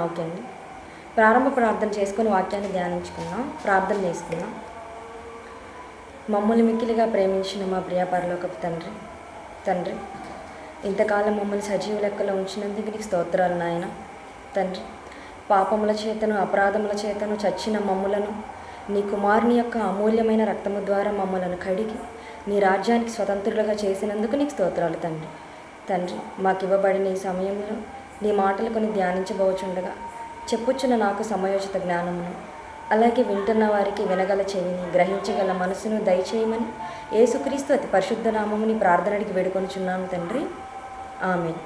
Okay అండి. ప్రారంభ ప్రార్థన చేసుకొని వాక్యాన్ని ధ్యానించుకుందాం. ప్రార్థన చేసుకుందాం. మమ్మల్ని మిక్కిలిగా ప్రేమించిన మా ప్రియ పరలోకపు తండ్రి, ఇంతకాలం మమ్మల్ని సజీవ లెక్కలో ఉంచినందుకు నీకు స్తోత్రాలు నాయన. తండ్రి, పాపముల చేతను అపరాధముల చేతను చచ్చిన మమ్ములను నీ కుమారుని యొక్క అమూల్యమైన రక్తము ద్వారా మమ్మలను కడిగి నీ రాజ్యానికి స్వతంత్రులుగా చేసినందుకు నీకు స్తోత్రాలు తండ్రి, మాకు ఇవ్వబడిన ఈ సమయంలో నీ మాటలు కొన్ని ధ్యానించబోచుండగా చెప్పుచున్న నాకు సమయోచిత జ్ఞానమును, అలాగే వింటున్న వారికి వినగల చెవిని, గ్రహించగల మనసును దయచేయమని యేసుక్రీస్తు అతి పరిశుద్ధ నామముని ప్రార్థనడికి వేడుకొనిచున్నాను తండ్రి. ఆమేన్.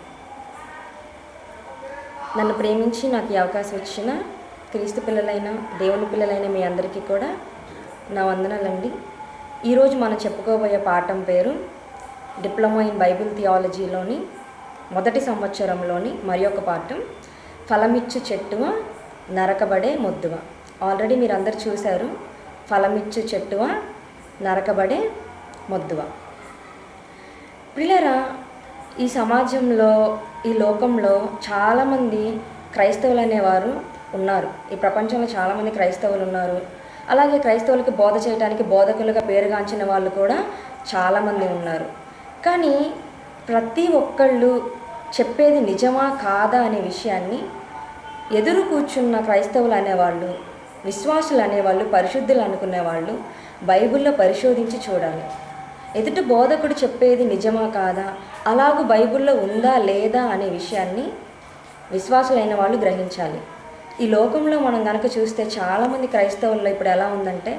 నన్ను ప్రేమించి నాకు ఈ అవకాశం ఇచ్చిన క్రీస్తు పిల్లలైన దేవుని పిల్లలైన మీ అందరికీ కూడా నా వందనాలండి. ఈరోజు మనం చెప్పుకోబోయే పాఠం పేరు డిప్లొమా ఇన్ బైబిల్ థియాలజీలోని మొదటి సంవత్సరంలోని మరి ఒక పాఠం, ఫలమిచ్చు చెట్టువ నరకబడే మొద్దువ. ఆల్రెడీ మీరు అందరు చూశారు, ఫలమిచ్చు చెట్టువ నరకబడే మొద్దువ. పిల్లరా, ఈ సమాజంలో ఈ లోకంలో చాలామంది క్రైస్తవులు అనేవారు ఉన్నారు. ఈ ప్రపంచంలో చాలామంది క్రైస్తవులు ఉన్నారు. అలాగే క్రైస్తవులకి బోధ చేయడానికి బోధకులుగా పేరుగాంచిన వాళ్ళు కూడా చాలామంది ఉన్నారు. కానీ ప్రతి ఒక్కళ్ళు చెప్పేది నిజమా కాదా అనే విషయాన్ని ఎదురు కూర్చున్న క్రైస్తవులు అనేవాళ్ళు, విశ్వాసులు అనేవాళ్ళు, పరిశుద్ధులు అనుకునేవాళ్ళు బైబిల్లో పరిశోధించి చూడాలి. ఎదుటి బోధకుడు చెప్పేది నిజమా కాదా, అలాగూ బైబిల్లో ఉందా లేదా అనే విషయాన్ని విశ్వాసులైన వాళ్ళు గ్రహించాలి. ఈ లోకంలో మనం కనుక చూస్తే చాలామంది క్రైస్తవుల్లో ఇప్పుడు ఎలా ఉందంటే,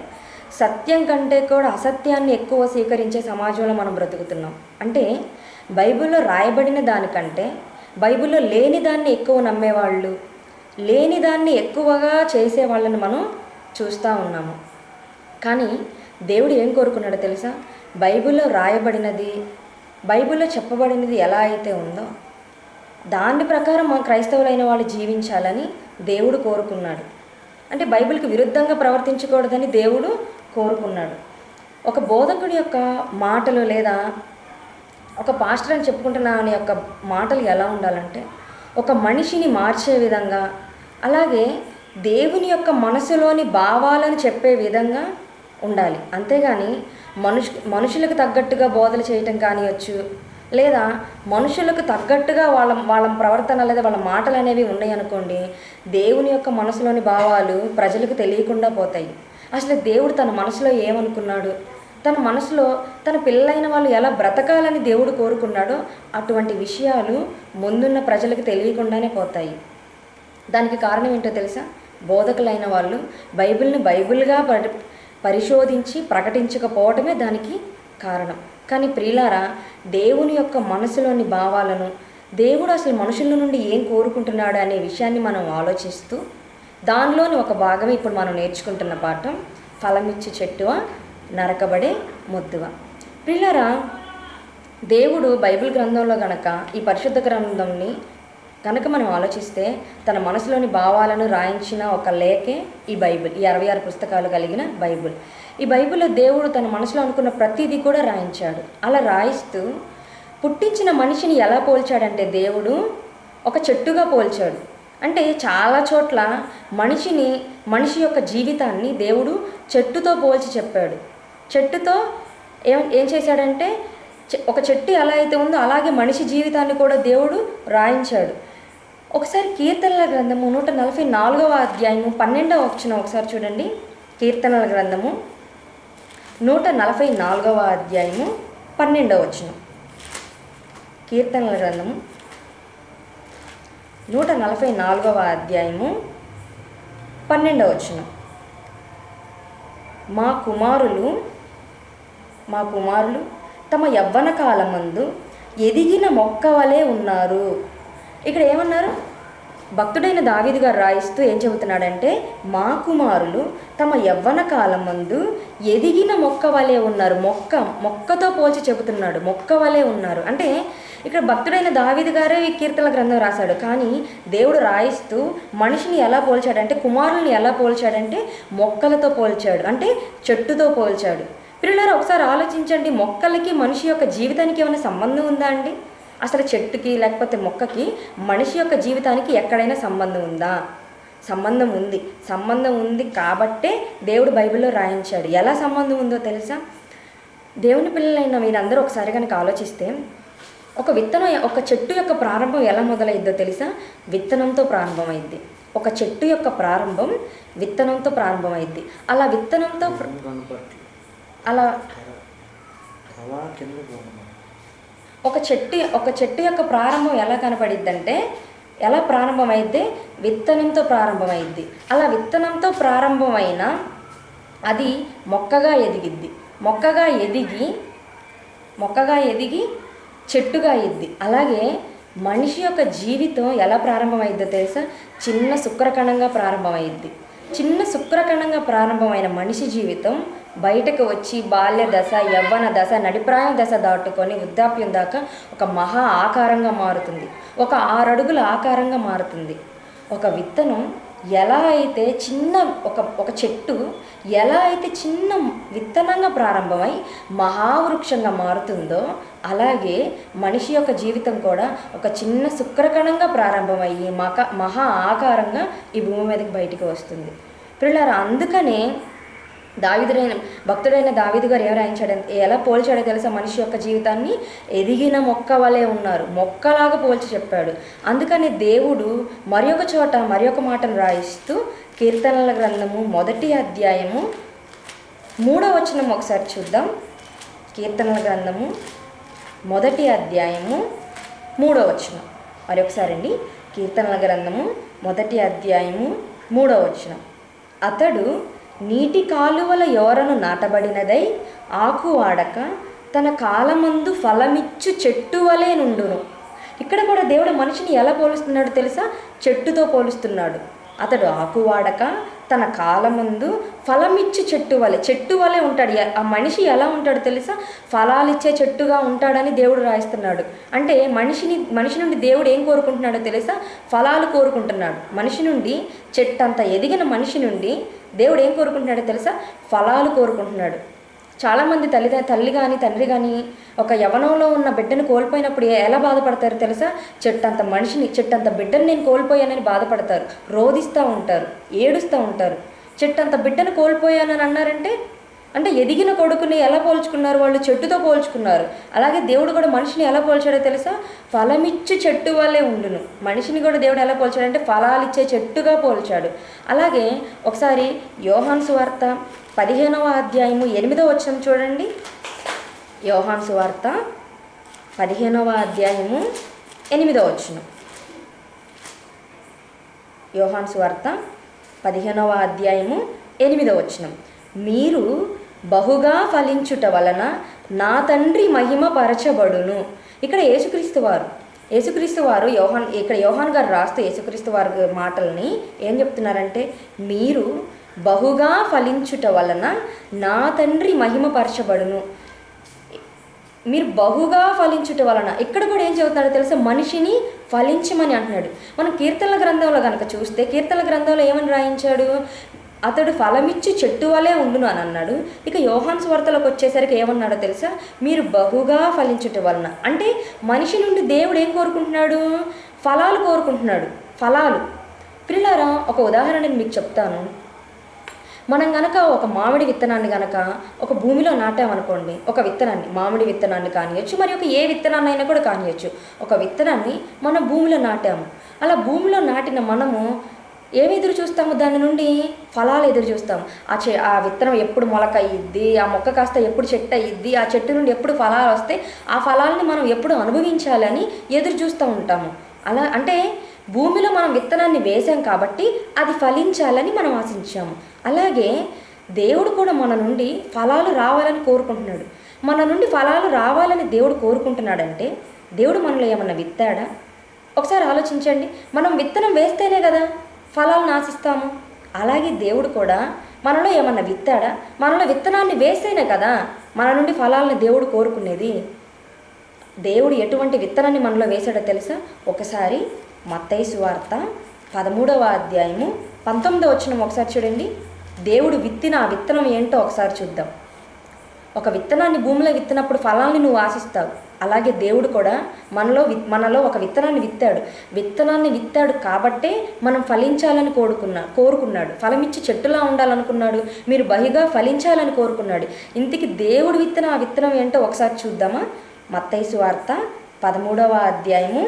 సత్యం కంటే కూడా అసత్యాన్ని ఎక్కువ స్వీకరించే సమాజంలో మనం బ్రతుకుతున్నాం. అంటే బైబిల్లో రాయబడిన దానికంటే బైబిల్లో లేని దాన్ని ఎక్కువ నమ్మేవాళ్ళు, లేని దాన్ని ఎక్కువగా చేసే వాళ్ళని మనం చూస్తూ ఉన్నాము. కానీ దేవుడు ఏం కోరుకున్నాడో తెలుసా? బైబిల్లో రాయబడినది, బైబిల్లో చెప్పబడినది ఎలా అయితే ఉందో దాని ప్రకారం మన క్రైస్తవులైన వాళ్ళు జీవించాలని దేవుడు కోరుకున్నాడు. అంటే బైబిల్కి విరుద్ధంగా ప్రవర్తించకూడదని దేవుడు కోరుకున్నాడు. ఒక బోధకుడి యొక్క మాటలు లేదా ఒక పాస్టర్ అని చెప్పుకుంటున్న ఆయన యొక్క మాటలు ఎలా ఉండాలంటే, ఒక మనిషిని మార్చే విధంగా, అలాగే దేవుని యొక్క మనసులోని భావాలను చెప్పే విధంగా ఉండాలి. అంతేగాని మనుషులకు తగ్గట్టుగా బోధలు చేయటం కానివచ్చు, లేదా మనుషులకు తగ్గట్టుగా వాళ్ళ ప్రవర్తన లేదా వాళ్ళ మాటలు అనేవి ఉన్నాయి అనుకోండి, దేవుని యొక్క మనసులోని భావాలు ప్రజలకు తెలియకుండా పోతాయి. అసలు దేవుడు తన మనసులో ఏమనుకున్నాడు, తన మనసులో తన పిల్లలైన వాళ్ళు ఎలా బ్రతకాలని దేవుడు కోరుకున్నాడో అటువంటి విషయాలు ముందున్న ప్రజలకు తెలియకుండానే పోతాయి. దానికి కారణం ఏంటో తెలుసా? బోధకులైన వాళ్ళు బైబిల్ని బైబిల్గా పరిశోధించి ప్రకటించకపోవటమే దానికి కారణం. కానీ ప్రియులారా, దేవుని యొక్క మనసులోని భావాలను, దేవుడు అసలు మనుషుల నుండి ఏం కోరుకుంటున్నాడు అనే విషయాన్ని మనం ఆలోచిస్తూ దానిలోని ఒక భాగమే ఇప్పుడు మనం నేర్చుకుంటున్న పాఠం, ఫలమిచ్చు చెట్టువ నరకబడే మొద్దువ. ప్రియులారా, దేవుడు బైబిల్ గ్రంథంలో గనక ఈ పరిశుద్ధ గ్రంథంని కనుక మనం ఆలోచిస్తే తన మనసులోని భావాలను రాయించిన ఒక లేఖే ఈ బైబిల్, ఈ 66 పుస్తకాలు కలిగిన బైబిల్. ఈ బైబిల్లో దేవుడు తన మనసులో అనుకున్న ప్రతిదీ కూడా రాయించాడు. అలా రాయిస్తూ పుట్టించిన మనిషిని ఎలా పోల్చాడంటే దేవుడు ఒక చెట్టుగా పోల్చాడు. అంటే చాలా చోట్ల మనిషి యొక్క జీవితాన్ని దేవుడు చెట్టుతో పోల్చి చెప్పాడు. చెట్టుతో ఏం చేశాడంటే, ఒక చెట్టు ఎలా అయితే ఉందో అలాగే మనిషి జీవితాన్ని కూడా దేవుడు రాయించాడు. ఒకసారి కీర్తనల గ్రంథము 144వ అధ్యాయము 12వ వచనం ఒకసారి చూడండి. కీర్తనల గ్రంథము 144వ అధ్యాయము 12వ వచనం. కీర్తనల గ్రంథము 144వ అధ్యాయము 12వ వచనం. మా కుమారులు తమ యవ్వన కాలమందు ఎదిగిన మొక్క వలె ఉన్నారు. ఇక్కడ ఏమన్నారు? భక్తుడైన దావీదు గారు రాయిస్తూ ఏం చెబుతున్నాడంటే, మా కుమారులు తమ యవ్వన కాలమందు ఎదిగిన మొక్క వలె ఉన్నారు. మొక్కతో పోల్చి చెబుతున్నాడు, మొక్క వలె ఉన్నారు. అంటే ఇక్కడ భక్తుడైన దావీదు గారే ఈ కీర్తనల గ్రంథం రాశాడు. కానీ దేవుడు రాయిస్తూ మనిషిని ఎలా పోల్చాడంటే, కుమారుల్ని ఎలా పోల్చాడంటే మొక్కలతో పోల్చాడు, అంటే చెట్టుతో పోల్చాడు. పిల్లలారా, ఒకసారి ఆలోచించండి, మొక్కలకి మనిషి యొక్క జీవితానికి ఏమైనా సంబంధం ఉందా అండి? అసలు చెట్టుకి లేకపోతే మొక్కకి మనిషి యొక్క జీవితానికి ఎక్కడైనా సంబంధం ఉందా? సంబంధం ఉంది కాబట్టే దేవుడు బైబిల్లో రాయించాడు. ఎలా సంబంధం ఉందో తెలుసా? దేవుని పిల్లలైన మీరందరూ ఒకసారి కనుక ఆలోచిస్తే, ఒక చెట్టు యొక్క ప్రారంభం ఎలా మొదలైద్దో తెలుసా? విత్తనంతో ప్రారంభమైద్ది. ఒక చెట్టు యొక్క ప్రారంభం విత్తనంతో ప్రారంభమైద్ది. అలా విత్తనంతో అలా ఒక చెట్టు యొక్క ప్రారంభం ఎలా కనపడిద్దంటే, ఎలా ప్రారంభమైద్ది? విత్తనంతో ప్రారంభమైద్ది. అలా విత్తనంతో ప్రారంభమైన అది మొక్కగా ఎదిగిద్ది. మొక్కగా ఎదిగి చెట్టుగా అయ్యిద్ది. అలాగే మనిషి యొక్క జీవితం ఎలా ప్రారంభమైద్దో తెలుసా? చిన్న శుక్రకణంగా ప్రారంభమైద్ది. చిన్న శుక్రకణంగా ప్రారంభమైన మనిషి జీవితం బయటకు వచ్చి బాల్య దశ, యవ్వన దశ, నడిప్రాయ దశ దాటుకొని వృద్ధాప్యం దాకా ఒక మహా ఆకారంగా మారుతుంది. ఒక 6 అడుగుల ఆకారంగా మారుతుంది. ఒక విత్తనం ఎలా అయితే ఒక చెట్టు ఎలా అయితే చిన్న విత్తనంగా ప్రారంభమై మహావృక్షంగా మారుతుందో, అలాగే మనిషి యొక్క జీవితం కూడా ఒక చిన్న శుక్రకణంగా ప్రారంభమయ్యి మహా ఆకారంగా ఈ భూమి మీదకి బయటికి వస్తుంది. పిల్లలారా, అందుకనే భక్తుడైన దావీదు గారు ఎలా పోల్చాడో తెలుసా? మనిషి యొక్క జీవితాన్ని ఎదిగిన మొక్క వలె ఉన్నారు, మొక్కలాగా పోల్చి చెప్పాడు. అందుకని దేవుడు మరొక మాటను రాయిస్తూ కీర్తనల గ్రంథము 1వ అధ్యాయము 3వ వచనం ఒకసారి చూద్దాం. కీర్తనల గ్రంథము 1వ అధ్యాయము 3వ వచనం. మరొకసారి అండి, కీర్తనల గ్రంథము 1వ అధ్యాయము 3వ వచనం. అతడు నీటి కాలువల యోరను నాటబడినదై ఆకు వాడక తన కాలమందు ఫలమిచ్చు చెట్టు వలె నుండును. ఇక్కడ కూడా దేవుడు మనిషిని ఎలా పోలుస్తున్నాడు తెలుసా? చెట్టుతో పోలుస్తున్నాడు. అతడు ఆకు వాడక తన కాలమందు ఫలమిచ్చు చెట్టు వలె ఉంటాడు. ఆ మనిషి ఎలా ఉంటాడు తెలుసా? ఫలాలిచ్చే చెట్టుగా ఉంటాడని దేవుడు రాయిస్తున్నాడు. అంటే మనిషి నుండి దేవుడు ఏం కోరుకుంటున్నాడో తెలుసా? ఫలాలు కోరుకుంటున్నాడు. చెట్టంత ఎదిగిన మనిషి నుండి దేవుడు ఏం కోరుకుంటున్నాడో తెలుసా? ఫలాలు కోరుకుంటున్నాడు. చాలామంది తల్లి కానీ తండ్రి కానీ ఒక యవ్వనంలో ఉన్న బిడ్డను కోల్పోయినప్పుడు ఎలా బాధపడతారు తెలుసా? చెట్టంత బిడ్డను నేను కోల్పోయానని బాధపడతారు, రోధిస్తూ ఉంటారు, ఏడుస్తూ ఉంటారు. చెట్టంత బిడ్డను కోల్పోయానని అంటే ఎదిగిన కొడుకుని ఎలా పోల్చుకున్నారు వాళ్ళు? చెట్టుతో పోల్చుకున్నారు. అలాగే దేవుడు కూడా మనిషిని ఎలా పోల్చాడో తెలుసా? ఫలమిచ్చు చెట్టు వల్లే ఉండును. మనిషిని కూడా దేవుడు ఎలా పోల్చాడంటే ఫలాలిచ్చే చెట్టుగా పోల్చాడు. అలాగే ఒకసారి యోహాను సువార్త 15వ అధ్యాయము 8వ వచనం చూడండి. యోహాను సువార్త 15వ అధ్యాయము 8వ వచనం. యోహాను సువార్త 15వ అధ్యాయము 8వ వచనం. మీరు బహుగా ఫలించుట వలన నా తండ్రి మహిమ పరచబడును. ఇక్కడ యేసుక్రీస్తు వారు యోహాన్ గారు రాస్తూ యేసుక్రీస్తు వారి మాటల్ని ఏం చెప్తున్నారంటే, మీరు బహుగా ఫలించుట వలన నా తండ్రి మహిమ పరచబడును. మీరు బహుగా ఫలించుట వలన ఇక్కడ కూడా ఏం చెబుతున్నాడో తెలుసా? మనిషిని ఫలించమని అంటున్నాడు. మనం కీర్తనల గ్రంథంలో కనుక చూస్తే కీర్తనల గ్రంథంలో ఏమని రాయించాడు? అతడు ఫలమిచ్చి చెట్టు వలె ఉండును అని అన్నాడు. ఇక యోహాను సువార్తలోకి వచ్చేసరికి ఏమన్నాడో తెలుసా? మీరు బహుగా ఫలించుట వలన. అంటే మనిషి నుండి దేవుడు ఏం కోరుకుంటున్నాడు? ఫలాలు కోరుకుంటున్నాడు. ఫలాలు. పిల్లలారా, ఒక ఉదాహరణ నేను మీకు చెప్తాను. మనం గనక ఒక మామిడి విత్తనాన్ని గనక ఒక భూమిలో నాటామనుకోండి, ఒక విత్తనాన్ని, మామిడి విత్తనాన్ని కానియచ్చు, మరి ఒక ఏ విత్తనాన్ని అయినా కూడా కానియచ్చు. ఒక విత్తనాన్ని మనం భూమిలో నాటాము. అలా భూమిలో నాటిన మనము ఏమి ఎదురు చూస్తాము? దాని నుండి ఫలాలు ఎదురు చూస్తాము. ఆ విత్తనం ఎప్పుడు మొలక అయ్యిద్ది, ఆ మొక్క కాస్త ఎప్పుడు చెట్టు అయ్యిద్ది, ఆ చెట్టు నుండి ఎప్పుడు ఫలాలు వస్తే ఆ ఫలాల్ని మనం ఎప్పుడు అనుభవించాలని ఎదురు చూస్తూ ఉంటాము. అలా అంటే భూమిలో మనం విత్తనాన్ని వేసాం కాబట్టి అది ఫలించాలని మనం ఆశించాము. అలాగే దేవుడు కూడా మన నుండి ఫలాలు రావాలని కోరుకుంటున్నాడు. మన నుండి ఫలాలు రావాలని దేవుడు కోరుకుంటున్నాడంటే దేవుడు మనలో ఏమన్నా విత్తాడా? ఒకసారి ఆలోచించండి. మనం విత్తనం వేస్తేనే కదా ఫలాలను ఆశిస్తాము. అలాగే దేవుడు కూడా మనలో ఏమన్నా విత్తాడా? మనలో విత్తనాన్ని వేస్తేనే కదా మన నుండి ఫలాలను దేవుడు కోరుకునేది. దేవుడు ఎటువంటి విత్తనాన్ని మనలో వేశాడో తెలుసా? ఒకసారి మత్తయి సువార్త 13వ అధ్యాయము 19వ వచనం ఒకసారి చూడండి. దేవుడు విత్తిన ఆ విత్తనం ఏంటో ఒకసారి చూద్దాం. ఒక విత్తనాన్ని భూమిలో విత్తినప్పుడు ఫలాల్ని నువ్వు ఆశిస్తావు. అలాగే దేవుడు కూడా మనలో ఒక విత్తనాన్ని విత్తాడు కాబట్టే మనం ఫలించాలని కోరుకున్నాడు. ఫలమిచ్చి చెట్టులా ఉండాలనుకున్నాడు. మీరు బహిగా ఫలించాలని కోరుకున్నాడు. ఇంతకీ దేవుడు ఆ విత్తనం ఏంటో ఒకసారి చూద్దామా? మత్తయి సువార్త 13వ అధ్యాయము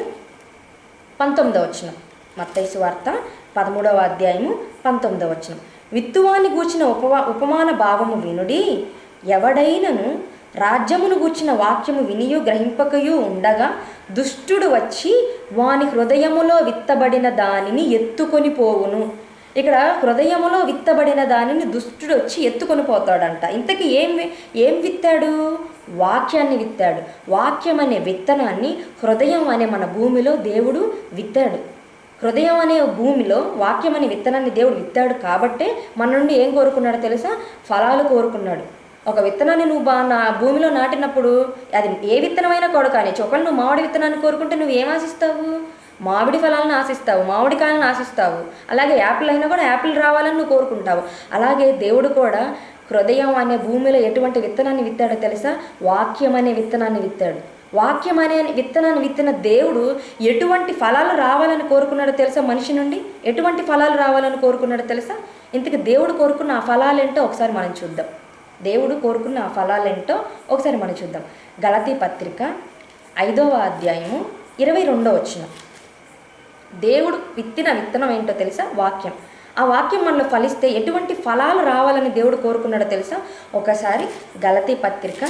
19వ వచనం. మత్తయి సువార్త 13వ అధ్యాయము 19వ వచనం. విత్తువాని గూర్చిన ఉపమాన భావము వినుడి. ఎవడైనను రాజ్యమును గూర్చిన వాక్యము వినియు గ్రహింపకయు ఉండగా దుష్టుడు వచ్చి వాని హృదయములో విత్తబడిన దానిని ఎత్తుకొని పోవును. ఇక్కడ హృదయములో విత్తబడిన దానిని దుష్టుడు వచ్చి ఎత్తుకొని పోతాడంట. ఇంతకీ ఏం విత్తాడు? వాక్యాన్ని విత్తాడు. వాక్యం అనే విత్తనాన్ని హృదయం అనే మన భూమిలో దేవుడు విత్తాడు. హృదయం అనే భూమిలో వాక్యం అనే విత్తనాన్ని దేవుడు విత్తాడు కాబట్టే మన నుండి ఏం కోరుకున్నాడో తెలుసా? ఫలాలు కోరుకున్నాడు. ఒక విత్తనాన్ని నువ్వు భూమిలో నాటినప్పుడు అది ఏ విత్తనమైనా కూడా కానీ ఒకవేళ నువ్వు మామిడి విత్తనాన్ని కోరుకుంటే నువ్వు ఏం ఆశిస్తావు? మామిడి ఫలాలను ఆశిస్తావు, మామిడికాయలను ఆశిస్తావు. అలాగే యాపిల్ అయినా కూడా యాపిల్ రావాలని నువ్వు కోరుకుంటావు. అలాగే దేవుడు కూడా హృదయం అనే భూమిలో ఎటువంటి విత్తనాన్ని విత్తాడో తెలుసా? వాక్యం అనే విత్తనాన్ని విత్తాడు. వాక్యం అనే విత్తనాన్ని విత్తిన దేవుడు ఎటువంటి ఫలాలు రావాలని కోరుకున్నాడో తెలుసా? మనిషి నుండి ఎటువంటి ఫలాలు రావాలని కోరుకున్నాడో తెలుసా? ఇంతకు దేవుడు కోరుకున్న ఆ ఫలాలేంటో ఒకసారి మనం చూద్దాం. దేవుడు కోరుకున్న ఆ ఫలాలేంటో ఒకసారి మనం చూద్దాం. గలతీ పత్రిక 5వ అధ్యాయము 22వ వచనం. దేవుడు విత్తిన విత్తనం ఏంటో తెలుసా? వాక్యం. ఆ వాక్యం మనలో ఫలిస్తే ఎటువంటి ఫలాలు రావాలని దేవుడు కోరుకున్నాడో తెలుసా? ఒకసారి గలతీ పత్రిక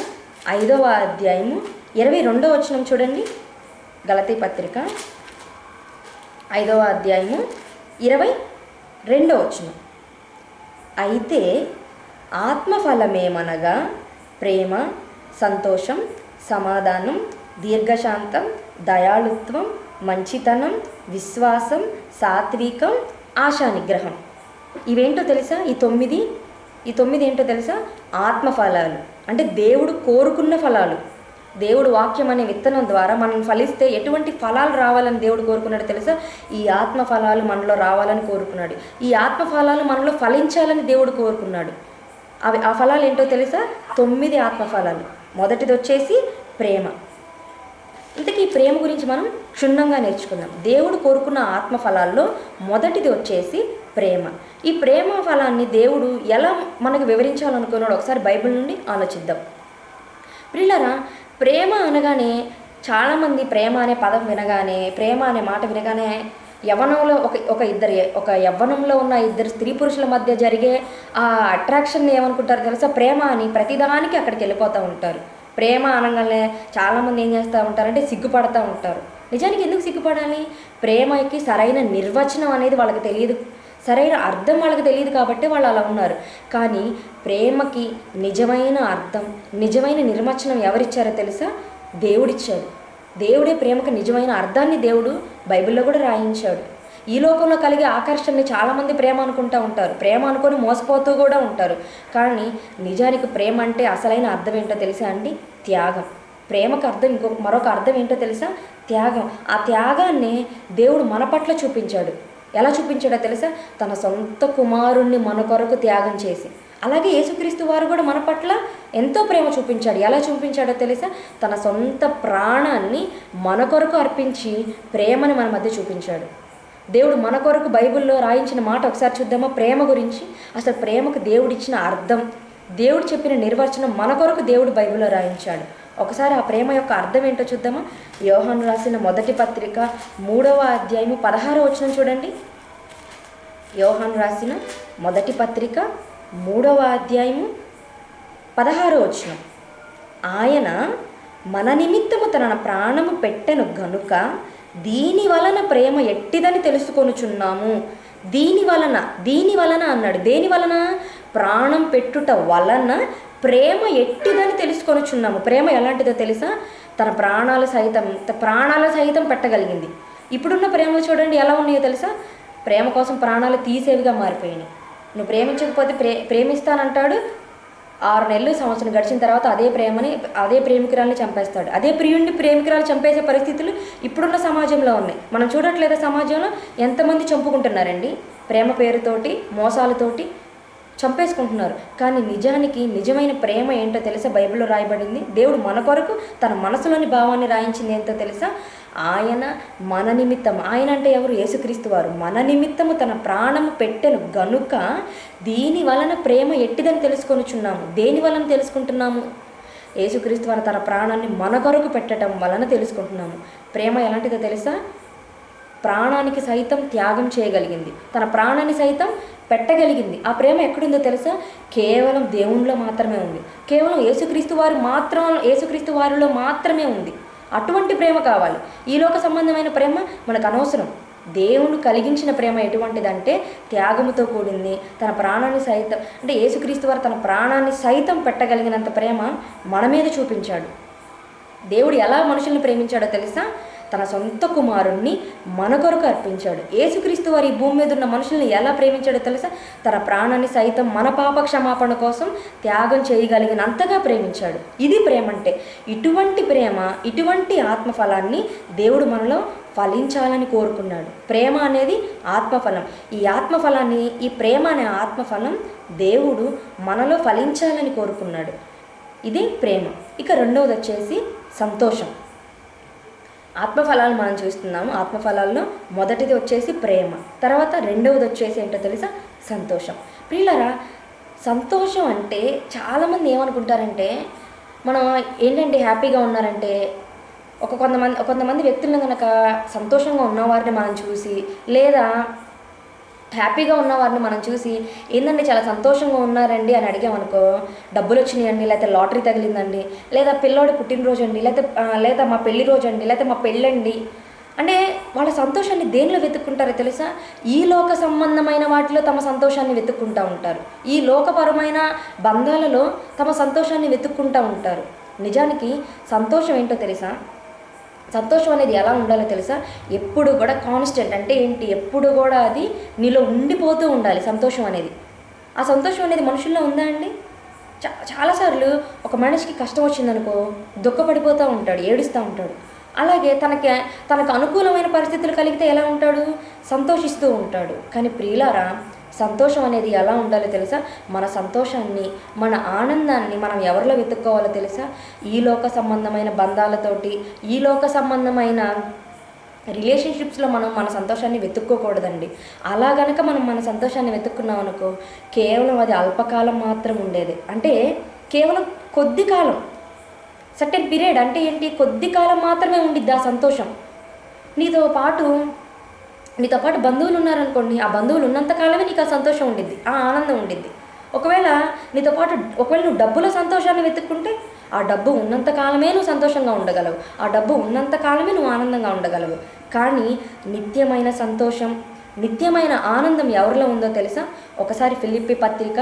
5వ అధ్యాయము 22వ వచనం చూడండి. గలతీ పత్రిక 5వ అధ్యాయము 22వ వచనం. అయితే ఆత్మఫలమేమనగా ప్రేమ, సంతోషం, సమాధానం, దీర్ఘశాంతం, దయాళుత్వం, మంచితనం, విశ్వాసం, సాత్వికం, ఆశానిగ్రహం. ఇవేంటో తెలుసా? ఈ తొమ్మిది ఏంటో తెలుసా? ఆత్మఫలాలు అంటే దేవుడు కోరుకున్న ఫలాలు. దేవుడు వాక్యం అనే విత్తనం ద్వారా మనం ఫలిస్తే ఎటువంటి ఫలాలు రావాలని దేవుడు కోరుకున్నాడు తెలుసా? ఈ ఆత్మ ఫలాలు మనలో రావాలని కోరుకున్నాడు. ఈ ఆత్మ ఫలాలు మనలో ఫలించాలని దేవుడు కోరుకున్నాడు. ఆ ఫలాలు ఏంటో తెలుసా? 9 ఆత్మఫలాలు. మొదటిది వచ్చేసి ప్రేమ. ఇంతకీ ఈ ప్రేమ గురించి మనం క్షుణ్ణంగా నేర్చుకుందాం. దేవుడు కోరుకున్న ఆత్మఫలాల్లో మొదటిది వచ్చేసి ప్రేమ. ఈ ప్రేమ ఫలాన్ని దేవుడు ఎలా మనకు వివరించాలనుకున్నాడు ఒకసారి బైబిల్ నుండి ఆలోచిద్దాం. ప్రియులారా, ప్రేమ అనగానే చాలామంది ప్రేమ అనే పదం వినగానే, ప్రేమ అనే మాట వినగానే యవ్వనంలో ఒక యవ్వనంలో ఉన్న ఇద్దరు స్త్రీ పురుషుల మధ్య జరిగే ఆ అట్రాక్షన్ని ఏమనుకుంటారు తెలుసా? ప్రేమ అని ప్రతిదానికి అక్కడికి వెళ్ళిపోతూ ఉంటారు. ప్రేమ అనగానే చాలామంది ఏం చేస్తూ ఉంటారంటే సిగ్గుపడుతూ ఉంటారు. నిజానికి ఎందుకు సిగ్గుపడాలి? ప్రేమకి సరైన నిర్వచనం అనేది వాళ్ళకి తెలియదు, సరైన అర్థం వాళ్ళకి తెలియదు కాబట్టి వాళ్ళు అలా ఉన్నారు. కానీ ప్రేమకి నిజమైన అర్థం, నిజమైన నిర్వచనం ఎవరిచ్చారో తెలుసా? దేవుడిచ్చాడు. దేవుడే ప్రేమకు నిజమైన అర్థాన్ని దేవుడు బైబిల్లో కూడా రాయించాడు. ఈ లోకంలో కలిగే ఆకర్షణని చాలామంది ప్రేమ అనుకుంటూ ఉంటారు, ప్రేమ అనుకొని మోసపోతూ కూడా ఉంటారు. కానీ నిజానికి ప్రేమ అంటే అసలైన అర్థం ఏంటో తెలుసా అండి? త్యాగం. ప్రేమకు అర్థం మరొక అర్థం ఏంటో తెలుసా? త్యాగం. ఆ త్యాగాన్ని దేవుడు మన పట్ల చూపించాడు. ఎలా చూపించాడో తెలుసా? తన సొంత కుమారుణ్ణి మన కొరకు త్యాగం చేసి. అలాగే యేసుక్రీస్తు వారు కూడా మన పట్ల ఎంతో ప్రేమ చూపించాడు. ఎలా చూపించాడో తెలుసా? తన సొంత ప్రాణాన్ని మన కొరకు అర్పించి ప్రేమని మన మధ్య చూపించాడు. దేవుడు మన కొరకు బైబిల్లో రాయించిన మాట ఒకసారి చూద్దామా? ప్రేమ గురించి. అసలు ప్రేమకు దేవుడిచ్చిన అర్థం, దేవుడు చెప్పిన నిర్వచనం మన కొరకు దేవుడు బైబిల్లో రాయించాడు. ఒకసారి ఆ ప్రేమ యొక్క అర్థం ఏంటో చూద్దామా? యోహాను రాసిన మొదటి పత్రిక 3వ అధ్యాయము 16వ వచనం చూడండి. యోహాను రాసిన మొదటి పత్రిక 3వ అధ్యాయము 16వ వచనం. ఆయన మన నిమిత్తము తన ప్రాణము పెట్టెను గనుక దీని వలన ప్రేమ ఎట్టిదని తెలుసుకొనుచున్నాము. దీని వలన అన్నాడు. దేని వలన? ప్రాణం పెట్టుట వలన ప్రేమ ఎట్టిదని తెలుసుకొనుచున్నాము. ప్రేమ ఎలాంటిదో తెలుసా? తన ప్రాణాలు సైతం పెట్టగలిగింది. ఇప్పుడున్న ప్రేమలు చూడండి ఎలా ఉన్నాయో తెలుసా? ప్రేమ కోసం ప్రాణాలు తీసేవిగా మారిపోయినాయి. నువ్వు ప్రేమించకపోతే ప్రేమిస్తానంటాడు, 6 నెలలు సంవత్సరం గడిచిన తర్వాత అదే ప్రేమికురాల్ని చంపేస్తాడు. అదే ప్రేమికురాలు చంపేసే పరిస్థితులు ఇప్పుడున్న సమాజంలో ఉన్నాయి. మనం చూడట్లేదా? సమాజంలో ఎంతమంది చంపుకుంటున్నారండి ప్రేమ పేరుతోటి, మోసాలతోటి. చంపేసుకుంటున్నారు. కానీ నిజానికి నిజమైన ప్రేమ ఏంటో తెలుసా? బైబిల్లో రాయబడింది. దేవుడు మన కొరకు తన మనసులోని భావాన్ని రాయించింది ఏంటో తెలుసా? ఆయన మన నిమిత్తం, ఆయన అంటే ఎవరు? యేసుక్రీస్తు వారు మన నిమిత్తము తన ప్రాణము పెట్టెను గనుక దీని వలన ప్రేమ ఎట్టిదని తెలుసుకొనుచున్నాము. దేని వలన తెలుసుకుంటున్నాము? యేసుక్రీస్తు వారు తన ప్రాణాన్ని మన కొరకు పెట్టడం వలన తెలుసుకుంటున్నాము. ప్రేమ ఎలాంటిదో తెలుసా? ప్రాణానికి సైతం త్యాగం చేయగలిగింది, తన ప్రాణాన్ని సైతం పెట్టగలిగింది. ఆ ప్రేమ ఎక్కడుందో తెలుసా? కేవలం దేవునిలో మాత్రమే ఉంది. కేవలం యేసుక్రీస్తు వారిలో మాత్రమే ఉంది. అటువంటి ప్రేమ కావాలి. ఈ లోక సంబంధమైన ప్రేమ మనకు అనవసరం. దేవుడు కలిగించిన ప్రేమ ఎటువంటిదంటే త్యాగముతో కూడింది. తన ప్రాణాన్ని సైతం, అంటే యేసుక్రీస్తు వారు తన ప్రాణాన్ని సైతం పెట్టగలిగినంత ప్రేమ మన మీద చూపించాడు. దేవుడు ఎలా మనుషుల్ని ప్రేమించాడో తెలుసా? తన సొంత కుమారుణ్ణి మన కొరకు అర్పించాడు. యేసుక్రీస్తు వారు ఈ భూమి మీద ఉన్న మనుషుల్ని ఎలా ప్రేమించాడో తెలుసా? తన ప్రాణాన్ని సైతం మన పాప క్షమాపణ కోసం త్యాగం చేయగలిగినంతగా ప్రేమించాడు. ఇది ప్రేమ అంటే. ఇటువంటి ప్రేమ, ఇటువంటి ఆత్మఫలాన్ని దేవుడు మనలో ఫలించాలని కోరుకున్నాడు. ప్రేమ అనేది ఆత్మఫలం. ఈ ఆత్మఫలాన్ని, ఈ ప్రేమ అనే ఆత్మఫలం దేవుడు మనలో ఫలించాలని కోరుకున్నాడు. ఇది ప్రేమ. ఇక రెండవది వచ్చేసి సంతోషం. ఆత్మఫలాలు మనం చూస్తున్నాము. ఆత్మఫలాల్లో మొదటిది వచ్చేసి ప్రేమ, తర్వాత రెండవది వచ్చేసి ఏంటో తెలుసా? సంతోషం. ప్రియులారా, సంతోషం అంటే చాలామంది ఏమనుకుంటారంటే, మనం ఏంటంటే హ్యాపీగా ఉన్నారంటే కొంతమంది వ్యక్తులను కనుక సంతోషంగా ఉన్నవారిని మనం చూసి, లేదా హ్యాపీగా ఉన్నవారిని మనం చూసి ఏంటంటే చాలా సంతోషంగా ఉన్నారండి అని అడిగామనుకో, డబ్బులు వచ్చినాయండి, లేకపోతే లాటరీ తగిలిందండి, లేదా పిల్లోడి పుట్టినరోజు అండి, లేదా మా పెళ్లి రోజు అండి, లేకపోతే మా పెళ్ళండి అంటే వాళ్ళ సంతోషాన్ని దేనిలో వెతుక్కుంటారో తెలుసా? ఈ లోక సంబంధమైన వాటిలో తమ సంతోషాన్ని వెతుక్కుంటూ ఉంటారు. ఈ లోకపరమైన బంధాలలో తమ సంతోషాన్ని వెతుక్కుంటూ ఉంటారు. నిజానికి సంతోషం ఏంటో తెలుసా? సంతోషం అనేది ఎలా ఉండాలో తెలుసా? ఎప్పుడు కూడా కాన్స్టెంట్. అంటే ఏంటి? ఎప్పుడు కూడా అది నీలో ఉండిపోతూ ఉండాలి సంతోషం అనేది. ఆ సంతోషం అనేది మనుషుల్లో ఉందా అండి? చాలాసార్లు ఒక మనిషికి కష్టం వచ్చిందనుకో దుఃఖపడిపోతూ ఉంటాడు, ఏడుస్తూ ఉంటాడు. అలాగే తనకు అనుకూలమైన పరిస్థితులు కలిగితే ఎలా ఉంటాడు? సంతోషిస్తూ ఉంటాడు. కానీ ప్రియులారా, సంతోషం అనేది ఎలా ఉండాలో తెలుసా? మన సంతోషాన్ని, మన ఆనందాన్ని మనం ఎవరిలో వెతుక్కోవాలో తెలుసా? ఈ లోక సంబంధమైన బంధాలతోటి, ఈ లోక సంబంధమైన రిలేషన్షిప్స్లో మనం మన సంతోషాన్ని వెతుక్కోకూడదండి. అలా గనక మనం మన సంతోషాన్ని వెతుక్కున్నాం అనుకో, కేవలం అది అల్పకాలం మాత్రం ఉండేది. అంటే కేవలం కొద్ది కాలం, సర్టెన్ పీరియడ్. అంటే ఏంటి? కొద్ది కాలం మాత్రమే ఉండిద్ది ఆ సంతోషం. నీతో పాటు బంధువులు ఉన్నారనుకోండి, ఆ బంధువులు ఉన్నంతకాలమే నీకు ఆ సంతోషం ఉండిద్ది, ఆ ఆనందం ఉండిద్ది. ఒకవేళ నువ్వు డబ్బుల సంతోషాన్ని వెతుక్కుంటే, ఆ డబ్బు ఉన్నంతకాలమే నువ్వు సంతోషంగా ఉండగలవు, ఆ డబ్బు ఉన్నంతకాలమే నువ్వు ఆనందంగా ఉండగలవు. కానీ నిత్యమైన సంతోషం, నిత్యమైన ఆనందం ఎవరిలో ఉందో తెలుసా? ఒకసారి ఫిలిప్పీ పత్రిక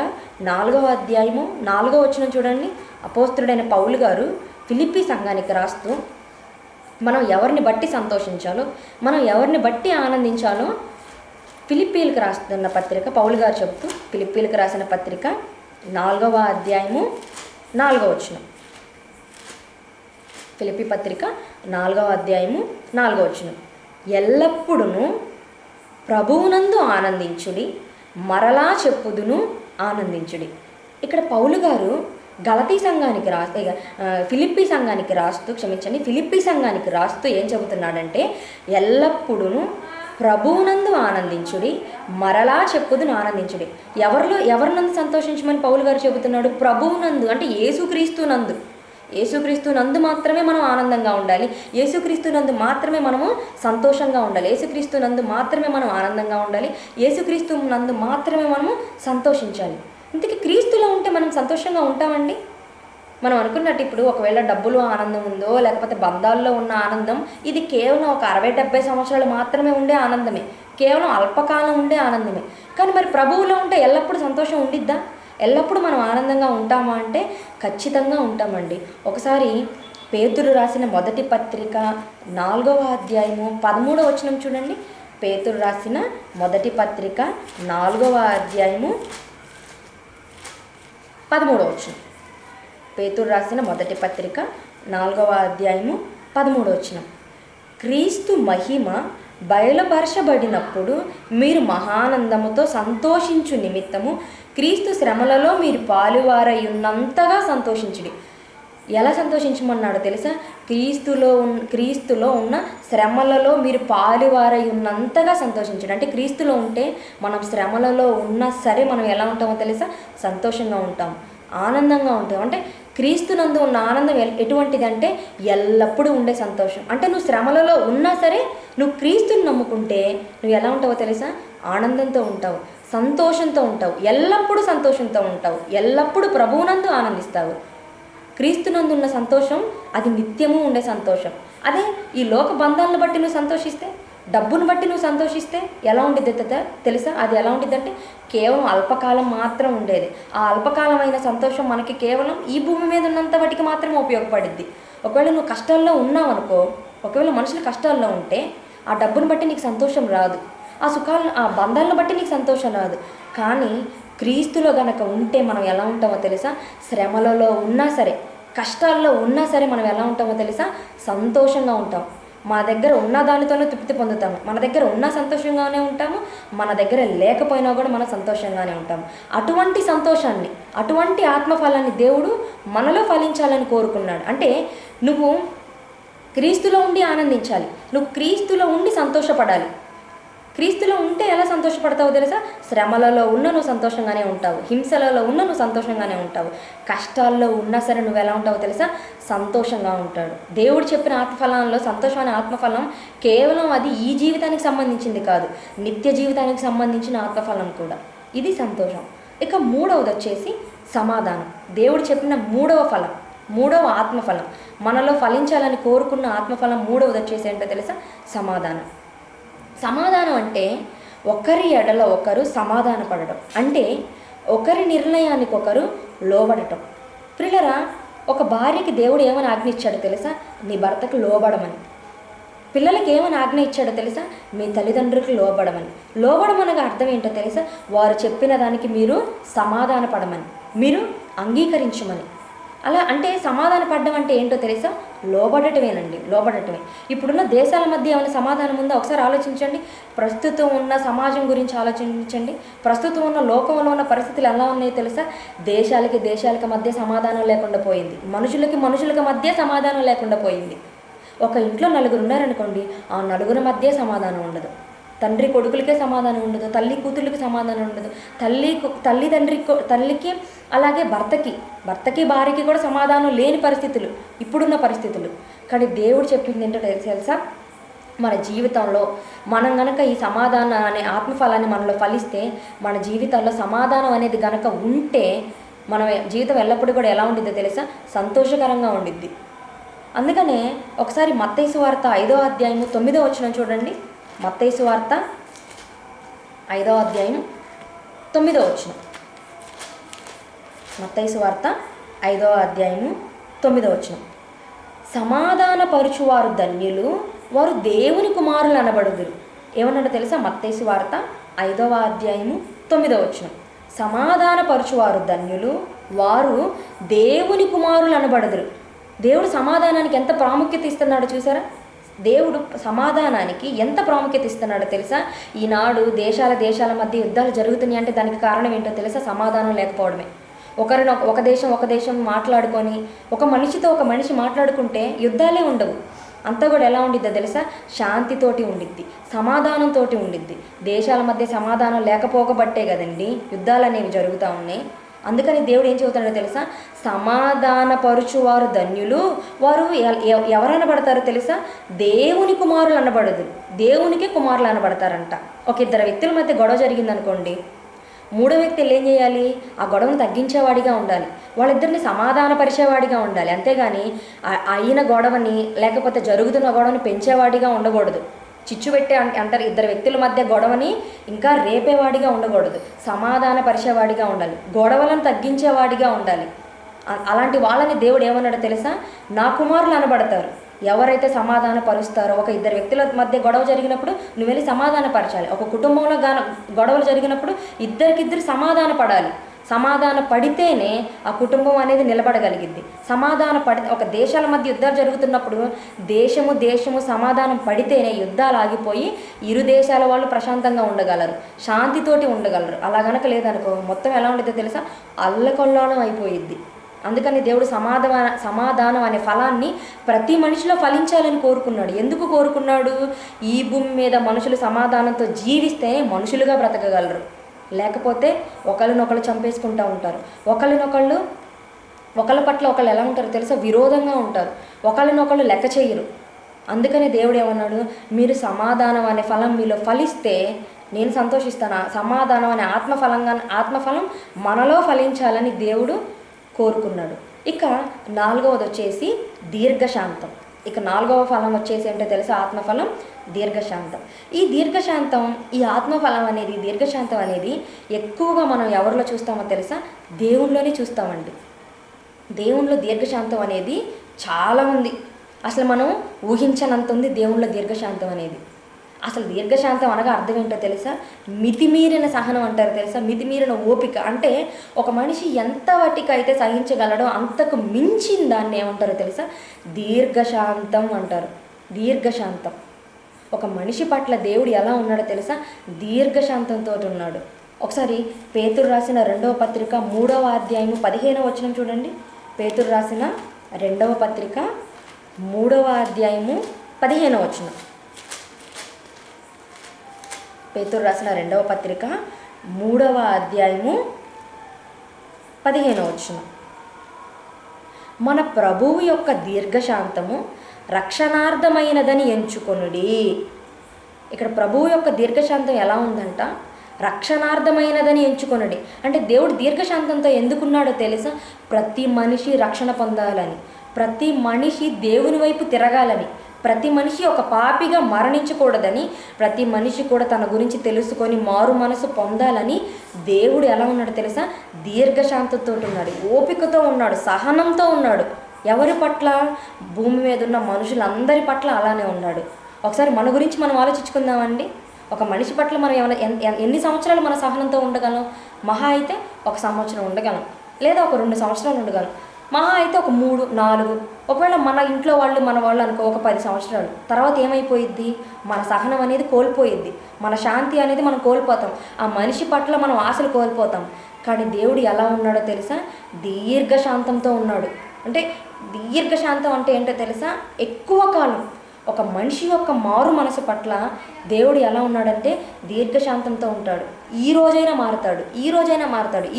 4వ అధ్యాయము 4వ వచనం చూడండి. అపోస్తలుడైన పౌలు గారు ఫిలిప్పీ సంఘానికి రాస్తూ మనం ఎవరిని బట్టి సంతోషించాలో, మనం ఎవరిని బట్టి ఆనందించాలో ఫిలిప్పీలకు రాస్తున్న పత్రిక పౌలు గారు చెబుతూ, ఫిలిప్పీలకు రాసిన పత్రిక 4వ అధ్యాయము 4వ వచనం. ఫిలిప్పీ పత్రిక 4వ అధ్యాయము 4వ వచనం. ఎల్లప్పుడూ ప్రభువునందు ఆనందించుడి, మరలా చెప్పుదును ఆనందించుడి. ఇక్కడ పౌలు గారు ఫిలిప్పీ సంఘానికి రాస్తూ ఏం చెబుతున్నాడంటే, ఎల్లప్పుడూ ప్రభువునందు ఆనందించుడి, మరలా చెప్పుదును ఆనందించుడి. ఎవరినందు సంతోషించమని పౌలు గారు చెబుతున్నాడు? ప్రభువునందు, అంటే యేసుక్రీస్తు నందు మాత్రమే మనం ఆనందంగా ఉండాలి, యేసుక్రీస్తు నందు మాత్రమే మనము సంతోషంగా ఉండాలి, యేసుక్రీస్తు నందు మాత్రమే మనం ఆనందంగా ఉండాలి, యేసుక్రీస్తు నందు మాత్రమే మనము సంతోషించాలి. ఇంతకీ క్రీస్తులో ఉంటే మనం సంతోషంగా ఉంటామండి? మనం అనుకున్నట్టు ఇప్పుడు ఒకవేళ డబ్బులు ఆనందం ఉందో, లేకపోతే బంధాల్లో ఉన్న ఆనందం, ఇది కేవలం ఒక 60-70 సంవత్సరాలు మాత్రమే ఉండే ఆనందమే, కేవలం అల్పకాలం ఉండే ఆనందమే. కానీ మరి ప్రభువులో ఉంటే ఎల్లప్పుడూ సంతోషం ఉండిద్దా? ఎల్లప్పుడూ మనం ఆనందంగా ఉంటామా అంటే ఖచ్చితంగా ఉంటామండి. ఒకసారి పేతురు రాసిన మొదటి పత్రిక 4వ అధ్యాయము 13వ వచనం చూడండి. పేతురు రాసిన మొదటి పత్రిక 4వ అధ్యాయము 13వ వచనం. పేతురు రాసిన మొదటి పత్రిక 4వ అధ్యాయము 13వ వచనం. క్రీస్తు మహిమ బయలుపరచబడినప్పుడు మీరు మహానందముతో సంతోషించు నిమిత్తము క్రీస్తు శ్రమలలో మీరు పాలువారై ఉన్నంతగా సంతోషించుడి. ఎలా సంతోషించమన్నాడో తెలుసా? క్రీస్తులో ఉన్న శ్రమలలో మీరు పాలువారై ఉన్నంతగా సంతోషించండి. అంటే క్రీస్తులో ఉంటే మనం శ్రమలలో ఉన్నా సరే మనం ఎలా ఉంటామో తెలుసా? సంతోషంగా ఉంటాం, ఆనందంగా ఉంటాం. అంటే క్రీస్తునందు ఉన్న ఆనందం ఎటువంటిది అంటే ఎల్లప్పుడూ ఉండే సంతోషం. అంటే నువ్వు శ్రమలలో ఉన్నా సరే నువ్వు క్రీస్తుని నమ్ముకుంటే నువ్వు ఎలా ఉంటావో తెలుసా? ఆనందంతో ఉంటావు, సంతోషంతో ఉంటావు, ఎల్లప్పుడూ సంతోషంతో ఉంటావు, ఎల్లప్పుడూ ప్రభువునందు ఆనందిస్తావు. క్రీస్తునందు ఉన్న సంతోషం అది నిత్యము ఉండే సంతోషం. అదే ఈ లోక బంధాలను బట్టి నువ్వు సంతోషిస్తే, డబ్బును బట్టి నువ్వు సంతోషిస్తే ఎలా ఉండిద్ది తెలుసా? అది ఎలా ఉండిద్దంటే కేవలం అల్పకాలం మాత్రం ఉండేది. ఆ అల్పకాలమైన సంతోషం మనకి కేవలం ఈ భూమి మీద ఉన్నంత వాటికి మాత్రమే ఉపయోగపడిద్ది. ఒకవేళ నువ్వు కష్టాల్లో ఉన్నావు అనుకో, ఒకవేళ మనుషులు కష్టాల్లో ఉంటే ఆ డబ్బును బట్టి నీకు సంతోషం రాదు, ఆ సుఖాలను ఆ బంధాలను బట్టి నీకు సంతోషం రాదు. కానీ క్రీస్తులో గనక ఉంటే మనం ఎలా ఉంటామో తెలుసా? శ్రమలలో ఉన్నా సరే, కష్టాల్లో ఉన్నా సరే మనం ఎలా ఉంటామో తెలుసా? సంతోషంగా ఉంటాం. మన దగ్గర ఉన్న దానితోనే తృప్తి పొందుతాము, మన దగ్గర ఉన్న సంతోషంగానే ఉంటాము, మన దగ్గర లేకపోయినా కూడా మనం సంతోషంగానే ఉంటాము. అటువంటి సంతోషాన్ని, అటువంటి ఆత్మఫలాన్ని దేవుడు మనలో ఫలించాలని కోరుకున్నాడు. అంటే నువ్వు క్రీస్తులో ఉండి ఆనందించాలి, నువ్వు క్రీస్తులో ఉండి సంతోషపడాలి. క్రీస్తులో ఉంటే ఎలా సంతోషపడతావో తెలుసా? శ్రమలలో ఉన్న నువ్వు సంతోషంగానే ఉంటావు, హింసలలో ఉన్న నువ్వు సంతోషంగానే ఉంటావు, కష్టాల్లో ఉన్నా సరే నువ్వు ఎలా ఉంటావో తెలుసా? సంతోషంగా ఉంటాడు. దేవుడు చెప్పిన ఆత్మఫలంలో సంతోషం అనే ఆత్మఫలం కేవలం అది ఈ జీవితానికి సంబంధించింది కాదు, నిత్య జీవితానికి సంబంధించిన ఆత్మఫలం కూడా. ఇది సంతోషం. ఇక మూడవది వచ్చేసి సమాధానం. దేవుడు చెప్పిన మూడవ ఆత్మఫలం, మనలో ఫలించాలని కోరుకున్న ఆత్మఫలం మూడవది వచ్చేసి ఏంటో తెలుసా? సమాధానం. సమాధానం అంటే ఒకరి ఎడల ఒకరు సమాధాన పడడం, అంటే ఒకరి నిర్ణయానికి ఒకరు లోబడటం. ప్రియులరా, ఒక భార్యకి దేవుడు ఏమని ఆజ్ఞ ఇచ్చాడో తెలుసా? నీ భర్తకు లోబడమని. పిల్లలకి ఏమని ఆజ్ఞ ఇచ్చాడో తెలుసా? మీ తల్లిదండ్రులకు లోబడమని. లోబడమనగా అర్థం ఏంటో తెలుసా? వారు చెప్పిన దానికి మీరు సమాధాన పడమని, మీరు అంగీకరించమని. అలా అంటే సమాధాన పడడం అంటే ఏంటో తెలుసా? లోబడటమేనండి, లోబడటమే. ఇప్పుడున్న దేశాల మధ్య ఏమైనా సమాధానం ఉందో ఒకసారి ఆలోచించండి. ప్రస్తుతం ఉన్న సమాజం గురించి ఆలోచించండి. ప్రస్తుతం ఉన్న లోకంలో ఉన్న పరిస్థితులు ఎలా ఉన్నాయో తెలుసా? దేశాలకి మధ్య సమాధానం లేకుండా పోయింది, మనుషులకి మధ్య సమాధానం లేకుండా పోయింది. ఒక ఇంట్లో నలుగురు ఉన్నారనుకోండి, ఆ నలుగురి మధ్య సమాధానం ఉండదు. తండ్రి కొడుకులకే సమాధానం ఉండదు, తల్లి కూతుర్లకి సమాధానం ఉండదు, తల్లికి అలాగే భర్తకి భార్యకి కూడా సమాధానం లేని పరిస్థితులు ఇప్పుడున్న పరిస్థితులు. కానీ దేవుడు చెప్పింది ఏంటో తెలుసా? మన జీవితంలో మనం గనక ఈ సమాధానం అనే ఆత్మఫలాన్ని మనలో ఫలిస్తే, మన జీవితాల్లో సమాధానం అనేది గనక ఉంటే మన జీవితం ఎల్లప్పుడూ కూడా ఎలా ఉండిద్దో తెలుసా? సంతోషకరంగా ఉండిద్ది. అందుకనే ఒకసారి మత్తయి సువార్త 5వ అధ్యాయము 9వ వచనం చూడండి. మత్తయి సువార్త 5వ అధ్యాయం 9వ వచనం. మత్తయి సువార్త 5వ అధ్యాయము 9వ వచనం. సమాధానపరుచువారు ధన్యులు, వారు దేవుని కుమారులు అనబడుదురు. ఏమన్నాడో తెలుసా? మత్తయి సువార్త 5వ అధ్యాయము 9వ వచనం. సమాధానపరుచువారు ధన్యులు, వారు దేవుని కుమారులు అనబడుదురు. దేవుడు సమాధానానికి ఎంత ప్రాముఖ్యత ఇస్తున్నాడో చూసారా? దేవుడు సమాధానానికి ఎంత ప్రాముఖ్యత ఇస్తున్నాడో తెలుసా? ఈనాడు దేశాల మధ్య యుద్ధాలు జరుగుతున్నాయి అంటే దానికి కారణం ఏంటో తెలుసా? సమాధానం లేకపోవడమే. ఒక దేశం మాట్లాడుకొని, ఒక మనిషితో ఒక మనిషి మాట్లాడుకుంటే యుద్ధాలే ఉండవు. అంతా కూడా ఎలా ఉండిద్దో తెలుసా? శాంతితోటి ఉండిద్ది, సమాధానంతో ఉండిద్ది. దేశాల మధ్య సమాధానం లేకపోకబట్టే కదండి యుద్ధాలు అనేవి జరుగుతూ ఉన్నాయి. అందుకని దేవుడు ఏం చెబుతాడో తెలుసా? సమాధానపరుచువారు ధన్యులు, వారు ఎవరనబడతారో తెలుసా? దేవుని కుమారులు అనబడదు, దేవునికే కుమారులు అనబడతారంట. ఒక ఇద్దరు వ్యక్తుల మధ్య గొడవ జరిగిందనుకోండి, మూడో వ్యక్తులు ఏం చేయాలి? ఆ గొడవను తగ్గించేవాడిగా ఉండాలి, వాళ్ళిద్దరిని సమాధానపరిచేవాడిగా ఉండాలి. అంతేగాని అయిన గొడవని లేకపోతే జరుగుతున్న గొడవని పెంచేవాడిగా ఉండకూడదు. చిచ్చు పెట్టే అంటారు, ఇద్దరు వ్యక్తుల మధ్య గొడవని ఇంకా రేపేవాడిగా ఉండకూడదు, సమాధానపరిచేవాడిగా ఉండాలి, గొడవలను తగ్గించేవాడిగా ఉండాలి. అలాంటి వాళ్ళని దేవుడు ఏమన్నాడో తెలుసా? నా కుమారులు అనబడతారు. ఎవరైతే సమాధాన పరుస్తారో, ఒక ఇద్దరు వ్యక్తుల మధ్య గొడవ జరిగినప్పుడు నువ్వు వెళ్ళి సమాధానపరచాలి. ఒక కుటుంబంలో గొడవలు జరిగినప్పుడు ఇద్దరికిద్దరు సమాధాన పడాలి. సమాధాన పడితేనే ఆ కుటుంబం అనేది నిలబడగలిగిద్ది. ఒక దేశాల మధ్య యుద్ధాలు జరుగుతున్నప్పుడు దేశము సమాధానం పడితేనే యుద్ధాలు ఆగిపోయి ఇరు దేశాల వాళ్ళు ప్రశాంతంగా ఉండగలరు, శాంతితోటి ఉండగలరు. అలా గనక లేదనుకో మొత్తం ఎలా ఉండేదో తెలుసా, అల్లకొల్లాలం అయిపోయిద్ది. అందుకని దేవుడు సమాధానం అనే ఫలాన్ని ప్రతి మనిషిలో ఫలించాలని కోరుకున్నాడు. ఎందుకు కోరుకున్నాడు? ఈ భూమి మీద మనుషులు సమాధానంతో జీవిస్తే మనుషులుగా బ్రతకగలరు. లేకపోతే ఒకళ్ళనొకళ్ళు చంపేసుకుంటూ ఉంటారు. ఒకళ్ళ పట్ల ఒకళ్ళు ఎలా ఉంటారో తెలుసా, విరోధంగా ఉంటారు. ఒకళ్ళనొకళ్ళు లెక్క చేయరు. అందుకని దేవుడు ఏమన్నాడు, మీరు సమాధానం అనే ఫలం మీలో ఫలిస్తే నేను సంతోషిస్తాను. సమాధానం అనే ఆత్మఫలం మనలో ఫలించాలని దేవుడు కోరుకున్నాడు. ఇక 4వది వచ్చేసి దీర్ఘశాంతం. ఇక 4వ ఫలం వచ్చేసి అంటే తెలుసా, ఆత్మఫలం దీర్ఘశాంతం. ఈ ఆత్మఫలం అనేది, దీర్ఘశాంతం అనేది ఎక్కువగా మనం ఎవరిలో చూస్తామో తెలుసా, దేవునిలోనే చూస్తామండి. దేవునిలో దీర్ఘశాంతం అనేది చాలా ఉంది. అసలు మనం ఊహించనంత ఉంది దేవునిలో దీర్ఘశాంతం అనేది. అసలు దీర్ఘశాంతం అనగా అర్థం ఏంటో తెలుసా, మితిమీరిన సహనం అంటారు తెలుసా, మితిమీరిన ఓపిక. అంటే ఒక మనిషి ఎంత వాటికైతే సహించగలడో అంతకు మించిన దాన్ని ఏమంటారో తెలుసా, దీర్ఘశాంతం అంటారు. దీర్ఘశాంతం. ఒక మనిషి పట్ల దేవుడు ఎలా ఉన్నాడో తెలుసా, దీర్ఘశాంతంతో ఉన్నాడు. ఒకసారి పేతురు రాసిన 2వ పత్రిక 3వ అధ్యాయము 15వ వచనం చూడండి. పేతురు రాసిన 2వ పత్రిక 3వ అధ్యాయము 15వ వచనం. పేతురు రాసిన 2వ పత్రిక 3వ అధ్యాయము 15వ వచనం. మన ప్రభువు యొక్క దీర్ఘశాంతము రక్షణార్థమైనదని ఎంచుకొనుడి. ఇక్కడ ప్రభువు యొక్క దీర్ఘశాంతం ఎలా ఉందంట, రక్షణార్థమైనదని ఎంచుకొనుడి. అంటే దేవుడు దీర్ఘశాంతంతో ఎందుకున్నాడో తెలుసా, ప్రతి మనిషి రక్షణ పొందాలని, ప్రతి మనిషి దేవుని వైపు తిరగాలని, ప్రతి మనిషి ఒక పాపిగా మరణించకూడదని, ప్రతి మనిషి కూడా తన గురించి తెలుసుకొని మారు మనసు పొందాలని దేవుడు ఎలా ఉన్నాడో తెలుసా, దీర్ఘశాంతంతో ఉన్నాడు, ఓపికతో ఉన్నాడు, సహనంతో ఉన్నాడు. ఎవరి పట్ల? భూమి మీద ఉన్న మనుషులందరి పట్ల అలానే ఉన్నాడు. ఒకసారి మన గురించి మనం ఆలోచించుకుందామండి. ఒక మనిషి పట్ల మనం ఎన్ని సంవత్సరాలు మన సహనంతో ఉండగలం? మహా అయితే 1 సంవత్సరం ఉండగలం, లేదా ఒక 2 సంవత్సరాలు ఉండగలం, మహా అయితే ఒక 3, 4. ఒకవేళ మన ఇంట్లో వాళ్ళు మన వాళ్ళు అనుకో ఒక 10 సంవత్సరాలు. తర్వాత ఏమైపోయిద్ది? మన సహనం అనేది కోల్పోయిద్ది, మన శాంతి అనేది మనం కోల్పోతాం, ఆ మనిషి పట్ల మనం ఆశలు కోల్పోతాం. కానీ దేవుడు ఎలా ఉన్నాడో తెలుసా, దీర్ఘశాంతంతో ఉన్నాడు. అంటే దీర్ఘశాంతం అంటే ఏంటో తెలుసా, ఎక్కువ కాలం ఒక మనిషి యొక్క మారు మనసు పట్ల దేవుడు ఎలా ఉన్నాడంటే దీర్ఘశాంతంతో ఉంటాడు. ఈ రోజైనా మారుతాడు,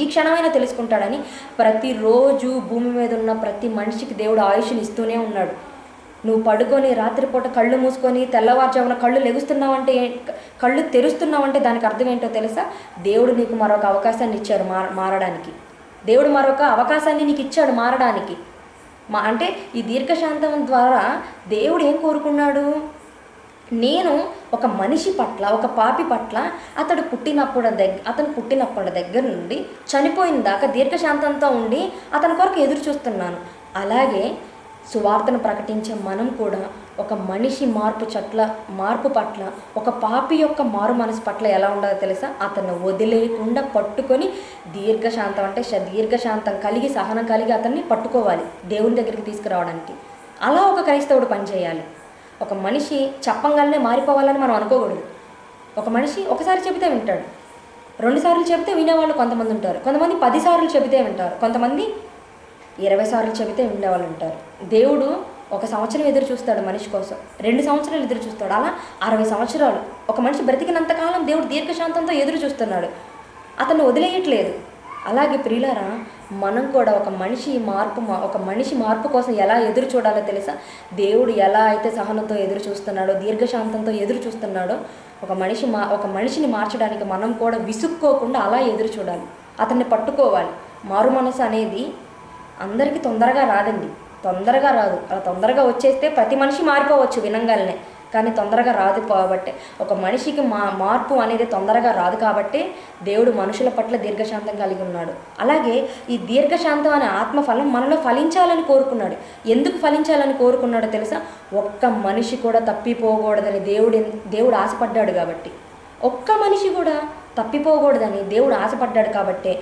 ఈ క్షణమైనా తెలుసుకుంటాడని ప్రతిరోజు భూమి మీద ఉన్న ప్రతి మనిషికి దేవుడు ఆయుష్ని ఇస్తూనే ఉన్నాడు. నువ్వు పడుకొని రాత్రిపూట కళ్ళు మూసుకొని తెల్లవారుజామున కళ్ళు తెరుస్తున్నావంటే దానికి అర్థం ఏంటో తెలుసా, దేవుడు నీకు మరొక అవకాశాన్ని ఇచ్చాడు మారడానికి. దేవుడు మరొక అవకాశాన్ని నీకు ఇచ్చాడు మారడానికి. అంటే ఈ దీర్ఘశాంతం ద్వారా దేవుడు ఏం కోరుకున్నాడు, నేను ఒక మనిషి పట్ల, ఒక పాపి పట్ల అతను పుట్టినప్పటి దగ్గర నుండి చనిపోయిన దాకా దీర్ఘశాంతంతో ఉండి అతని కొరకు ఎదురు చూస్తున్నాను. అలాగే సువార్తను ప్రకటించే మనం కూడా ఒక మనిషి మార్పు పట్ల, ఒక పాపి యొక్క మారు మనసు పట్ల ఎలా ఉండాలో తెలుసా, అతన్ని వదిలేయకుండా పట్టుకొని దీర్ఘశాంతం కలిగి, సహనం కలిగి అతన్ని పట్టుకోవాలి దేవుని దగ్గరికి తీసుకురావడానికి. అలా ఒక క్రైస్తవుడు పనిచేయాలి. ఒక మనిషి చెప్పంగానే మారిపోవాలని మనం అనుకోకూడదు. ఒక మనిషి ఒకసారి చెబితే వింటాడు, 2 సార్లు చెబితే వినేవాళ్ళు కొంతమంది ఉంటారు, కొంతమంది 10 సార్లు చెబితే వింటారు, కొంతమంది 20 సార్లు చెబితే వినేవాళ్ళు ఉంటారు. దేవుడు 1 సంవత్సరం ఎదురు చూస్తాడు మనిషి కోసం, 2 సంవత్సరాలు ఎదురు చూస్తాడు, అలా 60 సంవత్సరాలు ఒక మనిషి బ్రతికినంతకాలం దేవుడు దీర్ఘశాంతంతో ఎదురు చూస్తున్నాడు, అతన్ని వదిలేయట్లేదు. అలాగే ప్రియులారా, మనం కూడా ఒక మనిషి మార్పు కోసం ఎలా ఎదురు చూడాలో తెలుసా, దేవుడు ఎలా అయితే సహనంతో ఎదురు చూస్తున్నాడో, దీర్ఘశాంతంతో ఎదురు చూస్తున్నాడో, ఒక మనిషిని మార్చడానికి మనం కూడా విసుక్కోకుండా అలా ఎదురు చూడాలి, అతన్ని పట్టుకోవాలి. మారు మనసు అనేది అందరికీ తొందరగా రాదండి, తొందరగా రాదు. అలా తొందరగా వచ్చేస్తే ప్రతి మనిషి మారిపోవచ్చు వినంగానే, కానీ తొందరగా రాదు. కాబట్టి ఒక మనిషికి మార్పు అనేది తొందరగా రాదు కాబట్టి దేవుడు మనుషుల పట్ల దీర్ఘశాంతం కలిగి ఉన్నాడు. అలాగే ఈ దీర్ఘశాంతం అనే ఆత్మఫలం మనలో ఫలించాలని కోరుకున్నాడు. ఎందుకు ఫలించాలని కోరుకున్నాడో తెలుసా, ఒక్క మనిషి కూడా తప్పిపోకూడదని దేవుడు ఆశపడ్డాడు కాబట్టి. ఒక్క మనిషి కూడా తప్పిపోకూడదని దేవుడు ఆశపడ్డాడు. కాబట్టే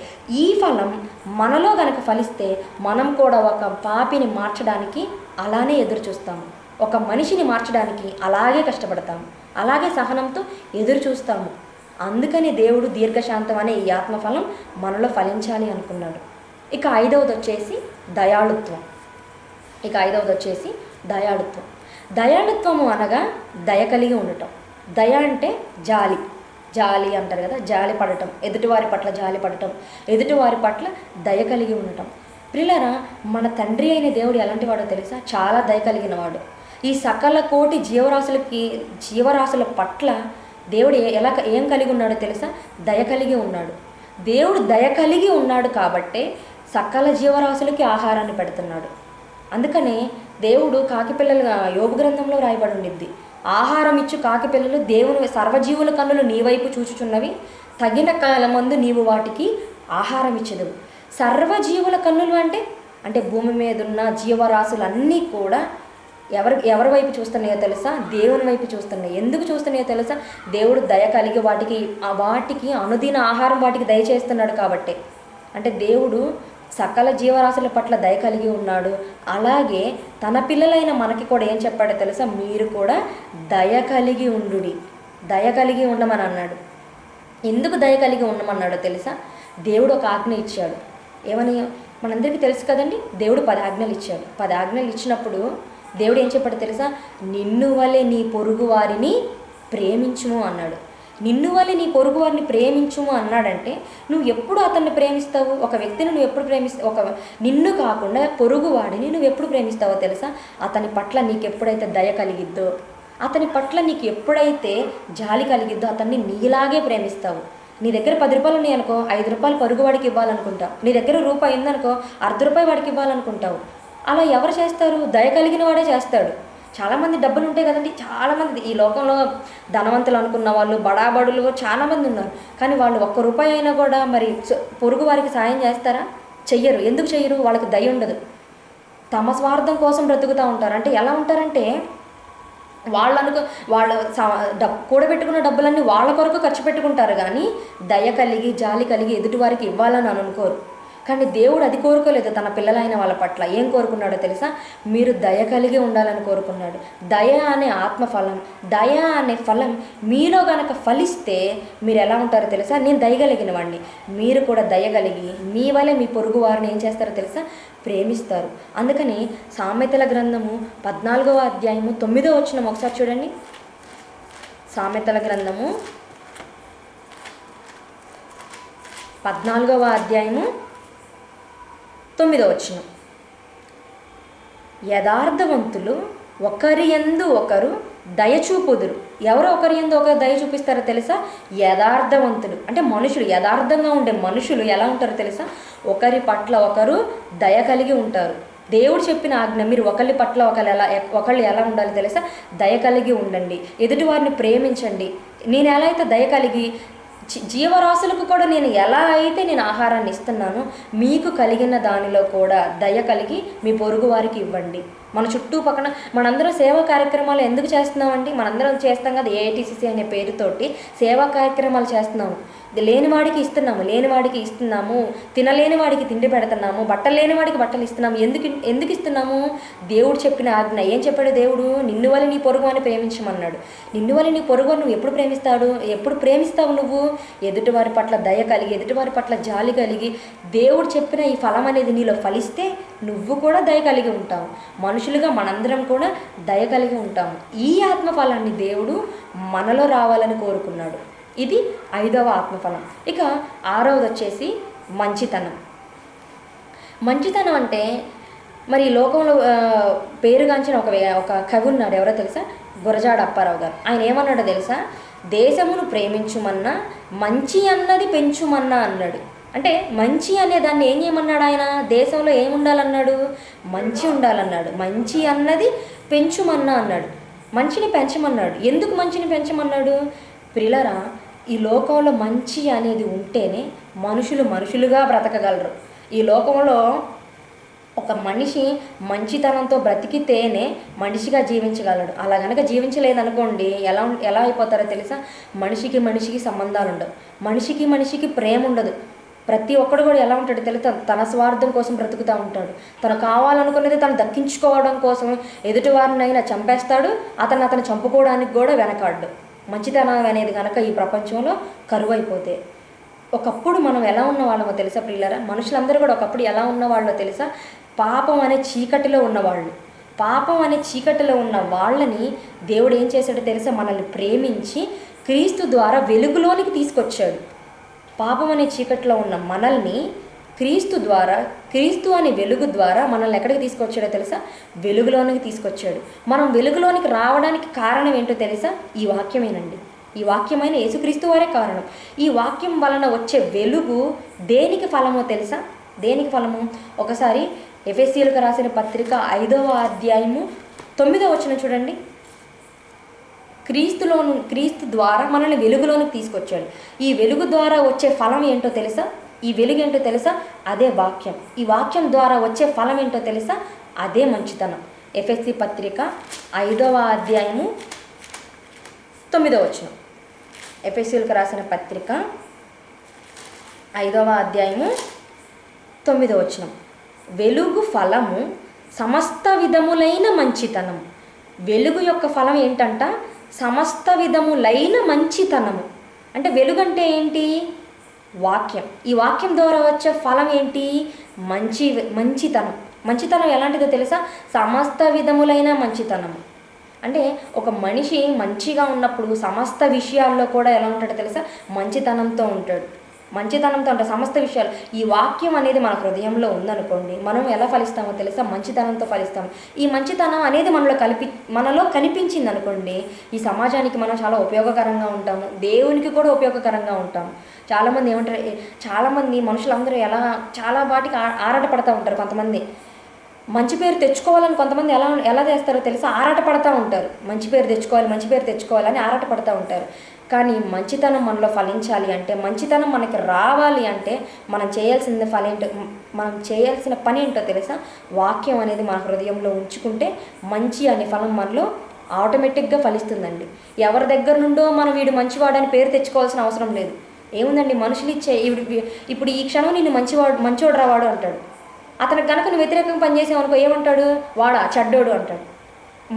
ఈ ఫలం మనలో గనక ఫలిస్తే మనం కూడా ఒక పాపిని మార్చడానికి అలానే ఎదురు చూస్తాము, ఒక మనిషిని మార్చడానికి అలాగే కష్టపడతాము, అలాగే సహనంతో ఎదురు చూస్తాము. అందుకని దేవుడు దీర్ఘశాంతం అనే ఈ ఆత్మఫలం మనలో ఫలించాలి అనుకున్నాడు. ఇక ఐదవది వచ్చేసి దయాళుత్వం. దయాళుత్వము అనగా దయ కలిగి ఉండటం. దయ అంటే జాలి అంటారు కదా, జాలి పడటం, ఎదుటివారి పట్ల జాలి పడటం, ఎదుటివారి పట్ల దయ కలిగి ఉండటం. ప్రియులారా, మన తండ్రి అయిన దేవుడు ఎలాంటి వాడో తెలుసా? చాలా దయ కలిగిన వాడు. ఈ సకల కోటి జీవరాశుల పట్ల దేవుడు ఏం కలిగి ఉన్నాడో తెలుసా? దయ కలిగి ఉన్నాడు. దేవుడు దయ కలిగి ఉన్నాడు కాబట్టే సకల జీవరాశులకి ఆహారాన్ని పెడుతున్నాడు. అందుకనే దేవుడు కాకిపిల్లలుగా యోబు గ్రంథంలో రాయబడి ఉండిద్ది, ఆహారం ఇచ్చు కాకిపిల్లలు దేవుని సర్వజీవుల కన్నులు నీ వైపు చూచుచున్నవి, తగిన కాలమందు నీవు వాటికి ఆహారం ఇచ్చెదవు. సర్వజీవుల కన్నులు అంటే భూమి మీద ఉన్న జీవరాశులన్నీ కూడా ఎవరి వైపు చూస్తున్నాయో తెలుసా? దేవుని వైపు చూస్తున్నాయి. ఎందుకు చూస్తున్నాయో తెలుసా? దేవుడు దయ కలిగి వాటికి అనుదిన ఆహారం వాటికి దయచేస్తున్నాడు కాబట్టి. అంటే దేవుడు సకల జీవరాశుల పట్ల దయ కలిగి ఉన్నాడు. అలాగే తన పిల్లలైన మనకి కూడా ఏం చెప్పాడో తెలుసా? మీరు కూడా దయ కలిగి ఉండమని అన్నాడు. ఎందుకు దయ కలిగి ఉండమన్నాడో తెలుసా? దేవుడు ఒక ఆజ్ఞ ఇచ్చాడు. ఏమని మనందరికీ తెలుసు కదండి, దేవుడు 10 ఆజ్ఞలు ఇచ్చాడు. 10 ఆజ్ఞలు ఇచ్చినప్పుడు దేవుడు ఏం చెప్పాడో తెలుసా? నిన్ను వలె నీ పొరుగు వారిని ప్రేమించుము అన్నాడు. నిన్ను వలె నీ పొరుగు వారిని ప్రేమించుము అన్నాడంటే నువ్వు ఎప్పుడు అతన్ని ప్రేమిస్తావు? ఒక వ్యక్తిని నువ్వు ఎప్పుడు ప్రేమిస్తావు? నిన్ను కాకుండా పొరుగు వాడిని నువ్వు ఎప్పుడు ప్రేమిస్తావో తెలుసా? అతని పట్ల నీకు ఎప్పుడైతే దయ కలిగిద్దో, అతని పట్ల నీకు ఎప్పుడైతే జాలి కలిగిద్దో అతన్ని నీలాగే ప్రేమిస్తావు. నీ దగ్గర 10 రూపాయలు ఉన్నాయి అనుకో, 5 రూపాయలు పొరుగు వాడికి ఇవ్వాలనుకుంటావు. నీ దగ్గర రూపాయి ఉందనుకో, ₹1/2 వాడికి ఇవ్వాలనుకుంటావు. అలా ఎవరు చేస్తారు? దయ కలిగిన వాడే చేస్తాడు. చాలామంది డబ్బులు ఉంటాయి కదండి, చాలామంది ఈ లోకంలో ధనవంతులు అనుకున్న వాళ్ళు, బడాబడులు చాలామంది ఉన్నారు. కానీ వాళ్ళు ₹1 అయినా కూడా మరి పొరుగు వారికి సాయం చేస్తారా? చెయ్యరు. ఎందుకు చెయ్యరు? వాళ్ళకి దయ ఉండదు. తమ స్వార్థం కోసం బ్రతుకుతూ ఉంటారు. అంటే ఎలా ఉంటారంటే వాళ్ళు కూడబెట్టుకున్న డబ్బులన్నీ వాళ్ళ కొరకు ఖర్చు పెట్టుకుంటారు, కానీ దయ కలిగి జాలి కలిగి ఎదుటివారికి ఇవ్వాలని అనుకోరు. కానీ దేవుడు అది కోరుకోలేదు తన పిల్లలైన వాళ్ళ పట్ల. ఏం కోరుకున్నాడో తెలుసా? మీరు దయ కలిగి ఉండాలని కోరుకున్నాడు. దయ అనే ఆత్మఫలం, దయ అనే ఫలం మీలో గనక ఫలిస్తే మీరు ఎలా ఉంటారో తెలుసా? నేను దయగలిగిన వాడిని, మీరు కూడా దయగలిగి మీ వల్లే మీ పొరుగు వారిని ఏం చేస్తారో తెలుసా? ప్రేమిస్తారు. అందుకని సామెతల గ్రంథము 14వ అధ్యాయము 9వ వచనం ఒకసారి చూడండి. సామెతల గ్రంథము 14వ అధ్యాయము 9వ వచనం. యథార్థవంతులు ఒకరి యందు ఒకరు దయచూపుదురు. ఎవరో ఒకరి యందు ఒకరు దయ చూపిస్తారో తెలుసా? యథార్థవంతులు అంటే మనుషులు, యథార్థంగా ఉండే మనుషులు ఎలా ఉంటారో తెలుసా? ఒకరి పట్ల ఒకరు దయ కలిగి ఉంటారు. దేవుడు చెప్పిన ఆజ్ఞ, మీరు ఒకరి పట్ల ఒకళ్ళు ఎలా ఉండాలి తెలుసా? దయ కలిగి ఉండండి, ఎదుటి వారిని ప్రేమించండి. నేను ఎలా అయితే దయ కలిగి జీవరాశులకు కూడా నేను ఎలా అయితే నేను ఆహారాన్ని ఇస్తున్నానో మీకు కలిగిన దానిలో కూడా దయ కలిగి మీ పొరుగు వారికి ఇవ్వండి. మన చుట్టుపక్కన మనందరం సేవా కార్యక్రమాలు ఎందుకు చేస్తున్నామండి? మనందరం చేస్తాం కదా, ఏఐటీసీసీ అనే పేరుతోటి సేవా కార్యక్రమాలు చేస్తున్నాము. లేనివాడికి ఇస్తున్నాము, తినలేని వాడికి తిండి పెడుతున్నాము, బట్టలు లేని వాడికి బట్టలు ఇస్తున్నాము. ఎందుకు ఇస్తున్నాము? దేవుడు చెప్పిన ఆజ్ఞ. ఏం చెప్పాడు దేవుడు? నిన్ను వల్ల నీ పొరుగు అని ప్రేమించమన్నాడు. నిన్ను వల్ల నీ పొరుగు నువ్వు ఎప్పుడు ప్రేమిస్తావు? నువ్వు ఎదుటివారి పట్ల దయ కలిగి, ఎదుటివారి పట్ల జాలి కలిగి, దేవుడు చెప్పిన ఈ ఫలం అనేది నీలో ఫలిస్తే నువ్వు కూడా దయ కలిగి ఉంటావు. మనుషులుగా మనందరం కూడా దయ కలిగి ఉంటాము. ఈ ఆత్మఫలాన్ని దేవుడు మనలో రావాలని కోరుకున్నాడు. ఇది 5వ ఆత్మఫలం. ఇక 6వది వచ్చేసి మంచితనం. మంచితనం అంటే మరి ఈ లోకంలో పేరుగాంచిన ఒక కవి ఉన్నాడు, ఎవరో తెలుసా? గురజాడ అప్పారావు గారు. ఆయన ఏమన్నాడో తెలుసా? దేశమును ప్రేమించుమన్నా మంచి అన్నది పెంచుమన్నా అన్నాడు. అంటే మంచి అనే దాన్ని ఏం చేయమన్నాడు ఆయన? దేశంలో ఏముండాలన్నాడు? మంచి ఉండాలన్నాడు. మంచి అన్నది పెంచుమన్నా అన్నాడు. మంచిని పెంచమన్నాడు. ఎందుకు మంచిని పెంచమన్నాడు? ప్రియులారా, ఈ లోకంలో మంచి అనేది ఉంటేనే మనుషులుగా బ్రతకగలరు. ఈ లోకంలో ఒక మనిషి మంచితనంతో బ్రతికితేనే మనిషిగా జీవించగలడు. అలా గనక జీవించలేదనుకోండి ఎలా అయిపోతారో తెలుసా? మనిషికి సంబంధాలు ఉండవు, మనిషికి ప్రేమ ఉండదు. ప్రతి ఒక్కడు కూడా ఎలా ఉంటాడు తెలుసా? తన స్వార్థం కోసం బ్రతుకుతూ ఉంటాడు. తను కావాలనుకున్నది తను దక్కించుకోవడం కోసం ఎదుటివారినైనా చంపేస్తాడు, అతను చంపుకోవడానికి కూడా వెనకాడ్డు. మంచితనం అనేది కనుక ఈ ప్రపంచంలో కరువైపోతే, ఒకప్పుడు మనం ఎలా ఉన్న వాళ్ళమో తెలుసా ప్రియులారా? మనుషులందరూ కూడా ఒకప్పుడు ఎలా ఉన్నవాళ్ళో తెలుసా? పాపం అనే చీకటిలో ఉన్నవాళ్ళు. పాపం అనే చీకటిలో ఉన్న వాళ్ళని దేవుడు ఏం చేశాడో తెలుసా? మనల్ని ప్రేమించి క్రీస్తు ద్వారా వెలుగులోనికి తీసుకొచ్చాడు. పాపం అనే చీకటిలో ఉన్న మనల్ని క్రీస్తు అనే వెలుగు ద్వారా మనల్ని ఎక్కడికి తీసుకొచ్చాడో తెలుసా? వెలుగులోనికి తీసుకొచ్చాడు. మనం వెలుగులోనికి రావడానికి కారణం ఏంటో తెలుసా? ఈ వాక్యమేనండి. ఈ వాక్యమైన యేసుక్రీస్తు వారే కారణం. ఈ వాక్యం వలన వచ్చే వెలుగు దేనికి ఫలమో తెలుసా? దేనికి ఫలము? ఒకసారి ఎఫెసీయులకు రాసిన పత్రిక 5వ అధ్యాయము 9వ వచనం చూడండి. క్రీస్తు ద్వారా మనల్ని వెలుగులోనికి తీసుకొచ్చాడు. ఈ వెలుగు ద్వారా వచ్చే ఫలం ఏంటో తెలుసా? ఈ వెలుగు ఏంటో తెలుసా? అదే వాక్యం. ఈ వాక్యం ద్వారా వచ్చే ఫలం ఏంటో తెలుసా? అదే మంచితనం. ఎఫెసీ పత్రిక 5వ అధ్యాయము 9వ వచనం. ఎఫెసీయులకు రాసిన పత్రిక 5వ అధ్యాయము 9వ వచనం. వెలుగు ఫలము సమస్త విధములైన మంచితనం. వెలుగు యొక్క ఫలం ఏంటంట? సమస్త విధములైన మంచితనము. అంటే వెలుగు అంటే ఏంటి? వాక్యం. ఈ వాక్యం ద్వారా వచ్చే ఫలం ఏంటి? మంచితనం. మంచితనం ఎలాంటిదో తెలుసా? సమస్త విధములైన మంచితనము. అంటే ఒక మనిషి మంచిగా ఉన్నప్పుడు సమస్త విషయాల్లో కూడా ఎలా ఉంటాడో తెలుసా? మంచితనంతో ఉంటాడు. మంచితనంతో అంటే సమస్త విషయాలు. ఈ వాక్యం అనేది మన హృదయంలో ఉందనుకోండి, మనం ఎలా ఫలిస్తామో తెలుసా? మంచితనంతో ఫలిస్తాము. ఈ మంచితనం అనేది మనలో కనిపించింది అనుకోండి, ఈ సమాజానికి మనం చాలా ఉపయోగకరంగా ఉంటాము, దేవునికి కూడా ఉపయోగకరంగా ఉంటాము. చాలామంది ఏమంటారు? చాలామంది మనుషులందరూ చాలా వాటికి ఆరాటపడతా ఉంటారు. కొంతమంది మంచి పేరు తెచ్చుకోవాలని కొంతమంది ఎలా చేస్తారో తెలుసా? ఆరాటపడతా ఉంటారు. మంచి పేరు తెచ్చుకోవాలని ఆరాటపడతా ఉంటారు. కానీ మంచితనం మనలో ఫలించాలి అంటే, మంచితనం మనకి రావాలి అంటే మనం చేయాల్సిన పని ఏంటో తెలుసా? వాక్యం అనేది మన హృదయంలో ఉంచుకుంటే మంచి అనే ఫలం మనలో ఆటోమేటిక్గా ఫలిస్తుందండి. ఎవరి దగ్గర నుండో మనం వీడు మంచివాడని పేరు తెచ్చుకోవాల్సిన అవసరం లేదు. ఏముందండి, మనుషులు ఇచ్చే ఇప్పుడు ఈ క్షణం నిన్ను మంచివాడు రావాడు అంటాడు. అతనికి కనుక నువ్వు వ్యతిరేకంగా పనిచేసావనుకో ఏమంటాడు? వాడా చెడ్డోడు అంటాడు.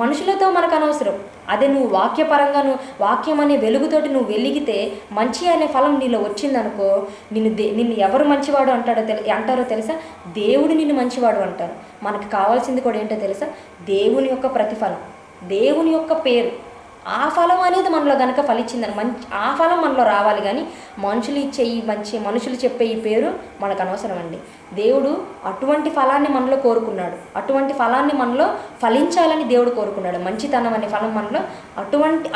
మనుషులతో మనకు అనవసరం. అదే నువ్వు వాక్యం అనే వెలుగుతోటి నువ్వు వెలిగితే మంచి అనే ఫలం నీలో వచ్చిందనుకో, నిన్ను ఎవరు మంచివాడు అంటారో తెలుసా? దేవుడు నిన్ను మంచివాడు అంటారు. మనకు కావాల్సింది కూడా ఏంటో తెలుసా? దేవుని యొక్క ప్రతిఫలం, దేవుని యొక్క పేరు. ఆ ఫలం అనేది మనలో కనుక ఫలించిందని ఆ ఫలం మనలో రావాలి. కానీ మనుషులు చెప్పే ఈ పేరు మనకు అనవసరం అండి. దేవుడు అటువంటి ఫలాన్ని మనలో కోరుకున్నాడు. అటువంటి ఫలాన్ని మనలో ఫలించాలని దేవుడు కోరుకున్నాడు. మంచితనం అనే ఫలం మనలో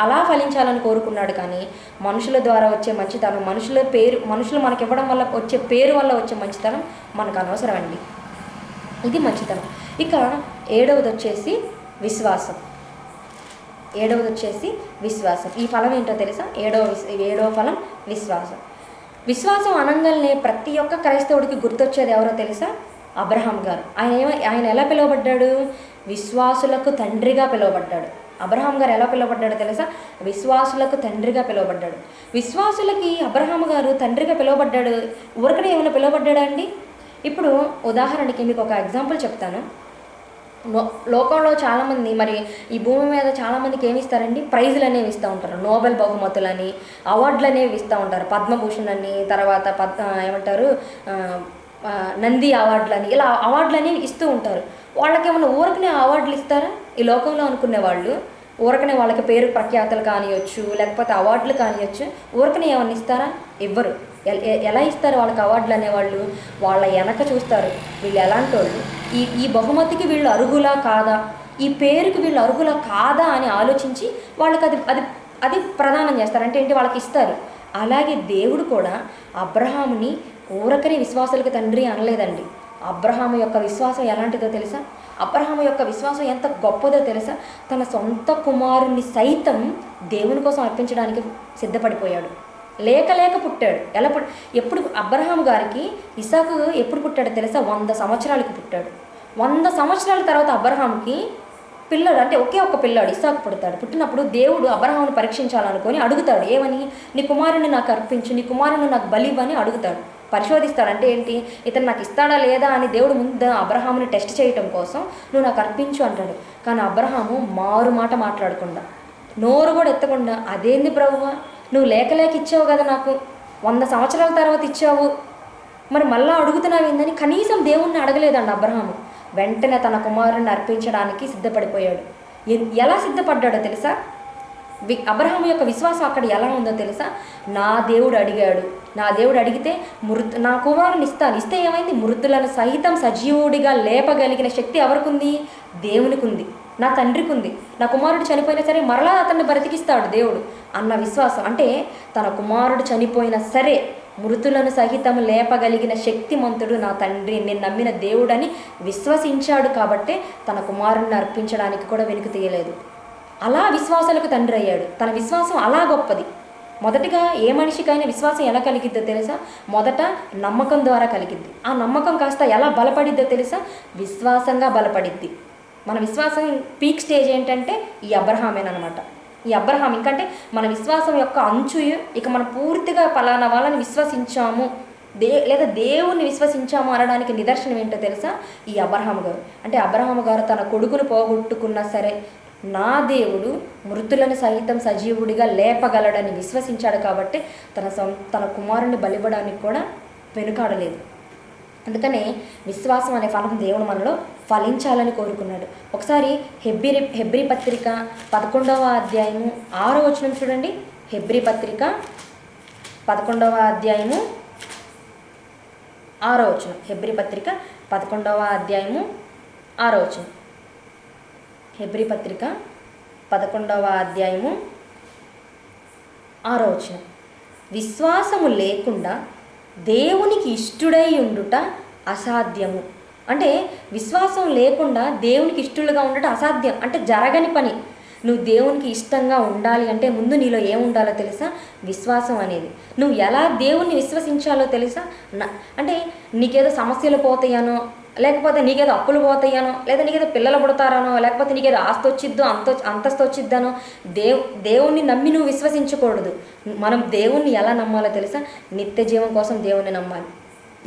అలా ఫలించాలని కోరుకున్నాడు. కానీ మనుషుల ద్వారా వచ్చే మంచితనం, మనుషులు మనకి ఇవ్వడం వల్ల వచ్చే పేరు వల్ల వచ్చే మంచితనం మనకు అనవసరం అండి. ఇది మంచితనం. ఇక ఏడవది వచ్చేసి విశ్వాసం. ఈ ఫలం ఏంటో తెలుసా? ఏడవ ఫలం విశ్వాసం. విశ్వాసం అనగానే ప్రతి ఒక్క క్రైస్తవుడికి గుర్తొచ్చేది ఎవరో తెలుసా? అబ్రహాం గారు. ఆయన ఎలా పిలువబడ్డాడు? విశ్వాసులకు తండ్రిగా పిలువబడ్డాడు. అబ్రహాం గారు ఎలా పిలువబడ్డాడో తెలుసా? విశ్వాసులకు తండ్రిగా పిలువబడ్డాడు. విశ్వాసులకి అబ్రహాం గారు తండ్రిగా పిలువబడ్డాడు. ఊరికనే ఏమైనా పిలువబడ్డాడా అండి? ఇప్పుడు ఉదాహరణకి మీకు ఒక ఎగ్జాంపుల్ చెప్తాను. లోకంలో చాలామంది, మరి ఈ భూమి మీద చాలామందికి ఏమి ఇస్తారండి? ప్రైజులు అనేవి ఇస్తూ ఉంటారు. నోబెల్ బహుమతులని, అవార్డులు అనేవి ఇస్తూ ఉంటారు. పద్మభూషణ్ అని, తర్వాత నంది అవార్డులని, ఇలా అవార్డులు అనేవి ఇస్తూ ఉంటారు. వాళ్ళకి ఏమైనా ఊరకనే అవార్డులు ఇస్తారా? ఈ లోకంలో అనుకునే వాళ్ళు ఊరకనే వాళ్ళకి పేరు ప్రఖ్యాతలు కానియొచ్చు, లేకపోతే అవార్డులు కానియొచ్చు, ఊరకనే ఏమన్నా ఇస్తారా? ఇవ్వరు. ఎలా ఇస్తారు వాళ్ళకి అవార్డులు అనేవాళ్ళు? వాళ్ళ వెనక చూస్తారు, వీళ్ళు ఎలాంటి వాళ్ళు, ఈ బహుమతికి వీళ్ళు అర్హులా కాదా, ఈ పేరుకి వీళ్ళు అర్హులా కాదా అని ఆలోచించి వాళ్ళకి అది ప్రదానం చేస్తారు. అంటే ఏంటి? వాళ్ళకి ఇస్తారు. అలాగే దేవుడు కూడా అబ్రహాముని ఊరకనే విశ్వాసులకు తండ్రి అనలేదండి. అబ్రహాము యొక్క విశ్వాసం ఎలాంటిదో తెలుసా? అబ్రహాము యొక్క విశ్వాసం ఎంత గొప్పదో తెలుసా? తన సొంత కుమారుని సైతం దేవుని కోసం అర్పించడానికి సిద్ధపడిపోయాడు. లేక పుట్టాడు. ఎప్పుడు అబ్రహాం గారికి ఇసాకు ఎప్పుడు పుట్టాడో తెలుసా? 100 సంవత్సరాలకు పుట్టాడు. 100 సంవత్సరాల తర్వాత అబ్రహాంకి పిల్లడు, అంటే ఒకే ఒక్క పిల్లాడు ఇస్సాకు పుడతాడు. పుట్టినప్పుడు దేవుడు అబ్రహామును పరీక్షించాలనుకొని అడుగుతాడు, ఏమని? నీ కుమారుని నాకు అర్పించు, నీ కుమారుని నాకు బలి ఇవ్వని అడుగుతాడు, పరిశోధిస్తాడు. అంటే ఏంటి? ఇతను నాకు ఇస్తాడా లేదా అని దేవుడు ముందు అబ్రహాముని టెస్ట్ చేయటం కోసం నువ్వు నాకు అర్పించు అంటాడు. కానీ అబ్రహాము మారు మాట మాట్లాడకుండా, నోరు కూడా ఎత్తకుండా, అదేంది ప్రభువా, నువ్వు లేక లేక ఇచ్చావు కదా, నాకు 100 సంవత్సరాల తర్వాత ఇచ్చావు, మరి మళ్ళా అడుగుతున్నావు ఏందని కనీసం దేవుణ్ణి అడగలేదండి అబ్రహాము. వెంటనే తన కుమారుని అర్పించడానికి సిద్ధపడిపోయాడు. ఎలా సిద్ధపడ్డాడో తెలుసా? అబ్రహాము యొక్క విశ్వాసం అక్కడ ఎలా ఉందో తెలుసా? నా దేవుడు అడిగాడు, నా దేవుడు అడిగితే నా కుమారుని ఇస్తాను, ఇస్తే ఏమైంది? మృతులను సహితం సజీవుడిగా లేపగలిగిన శక్తి ఎవరికి ఉంది? దేవునికి ఉంది, నా తండ్రికి ఉంది. నా కుమారుడు చనిపోయినా సరే మరలా అతన్ని బ్రతికిస్తాడు దేవుడు అన్న విశ్వాసం. అంటే తన కుమారుడు చనిపోయినా సరే మృతులను సహితం లేపగలిగిన శక్తిమంతుడు నా తండ్రి, నేను నమ్మిన దేవుడని విశ్వసించాడు. కాబట్టే తన కుమారుణ్ణి అర్పించడానికి కూడా వెనుక తీయలేదు. అలా విశ్వాసాలకు తండ్రి అయ్యాడు. తన విశ్వాసం అలా గొప్పది. మొదటిగా ఏ మనిషికైనా విశ్వాసం ఎలా కలిగిద్దో తెలుసా? మొదట నమ్మకం ద్వారా కలిగిద్ది. ఆ నమ్మకం కాస్త ఎలా బలపడిద్దో తెలుసా? విశ్వాసంగా బలపడిద్ది. మన విశ్వాసం పీక్ స్టేజ్ ఏంటంటే ఈ అబ్రహామేనమాట. ఈ అబ్రహాం ఇంకంటే మన విశ్వాసం యొక్క అంచు, ఇక మనం పూర్తిగా పలానా వాళ్ళని విశ్వసించాము లేదా దేవుణ్ణి విశ్వసించాము అనడానికి నిదర్శనం ఏంటో తెలుసా? ఈ అబ్రహాము గారు. అంటే అబ్రహాము గారు తన కొడుకును పోగొట్టుకున్నా సరే నా దేవుడు మృతులను సహితం సజీవుడిగా లేపగలడని విశ్వసించాడు. కాబట్టి తన కుమారుని బలివ్వడానికి కూడా వెనుకాడలేదు. అందుకనే విశ్వాసం అనే ఫలం దేవుడు మనలో ఫలించాలని కోరుకున్నాడు. ఒకసారి హెబ్రీ పత్రిక 11వ అధ్యాయము 6వ వచనం చూడండి. హెబ్రీ పత్రిక 11వ అధ్యాయము 6వ వచనం. హెబ్రీ పత్రిక 11వ అధ్యాయము 6వ వచనం. హెబ్రీ పత్రిక 11వ అధ్యాయము 6వ వచనం. విశ్వాసము లేకుండా దేవునికి ఇష్టుడై ఉండుట అసాధ్యము. అంటే విశ్వాసం లేకుండా దేవునికి ఇష్టలుగా ఉండటం అసాధ్యం, అంటే జరగని పని. నువ్వు దేవునికి ఇష్టంగా ఉండాలి అంటే ముందు నీలో ఏముండాలో తెలుసా? విశ్వాసం అనేది. నువ్వు ఎలా దేవుణ్ణి విశ్వసించాలో తెలుసా? అంటే నీకేదో సమస్యలు పోతాయనో, లేకపోతే నీకేదో అప్పులు పోతాయనో, లేదా నీకేదో పిల్లలు పుడతారనో, లేకపోతే నీకేదో ఆస్తి వచ్చిద్దో అంతస్తు వచ్చిద్దనో దేవుణ్ణి నమ్మి నువ్వు విశ్వసించకూడదు. మనం దేవుణ్ణి ఎలా నమ్మాలో తెలుసా? నిత్య జీవం కోసం దేవుణ్ణి నమ్మాలి.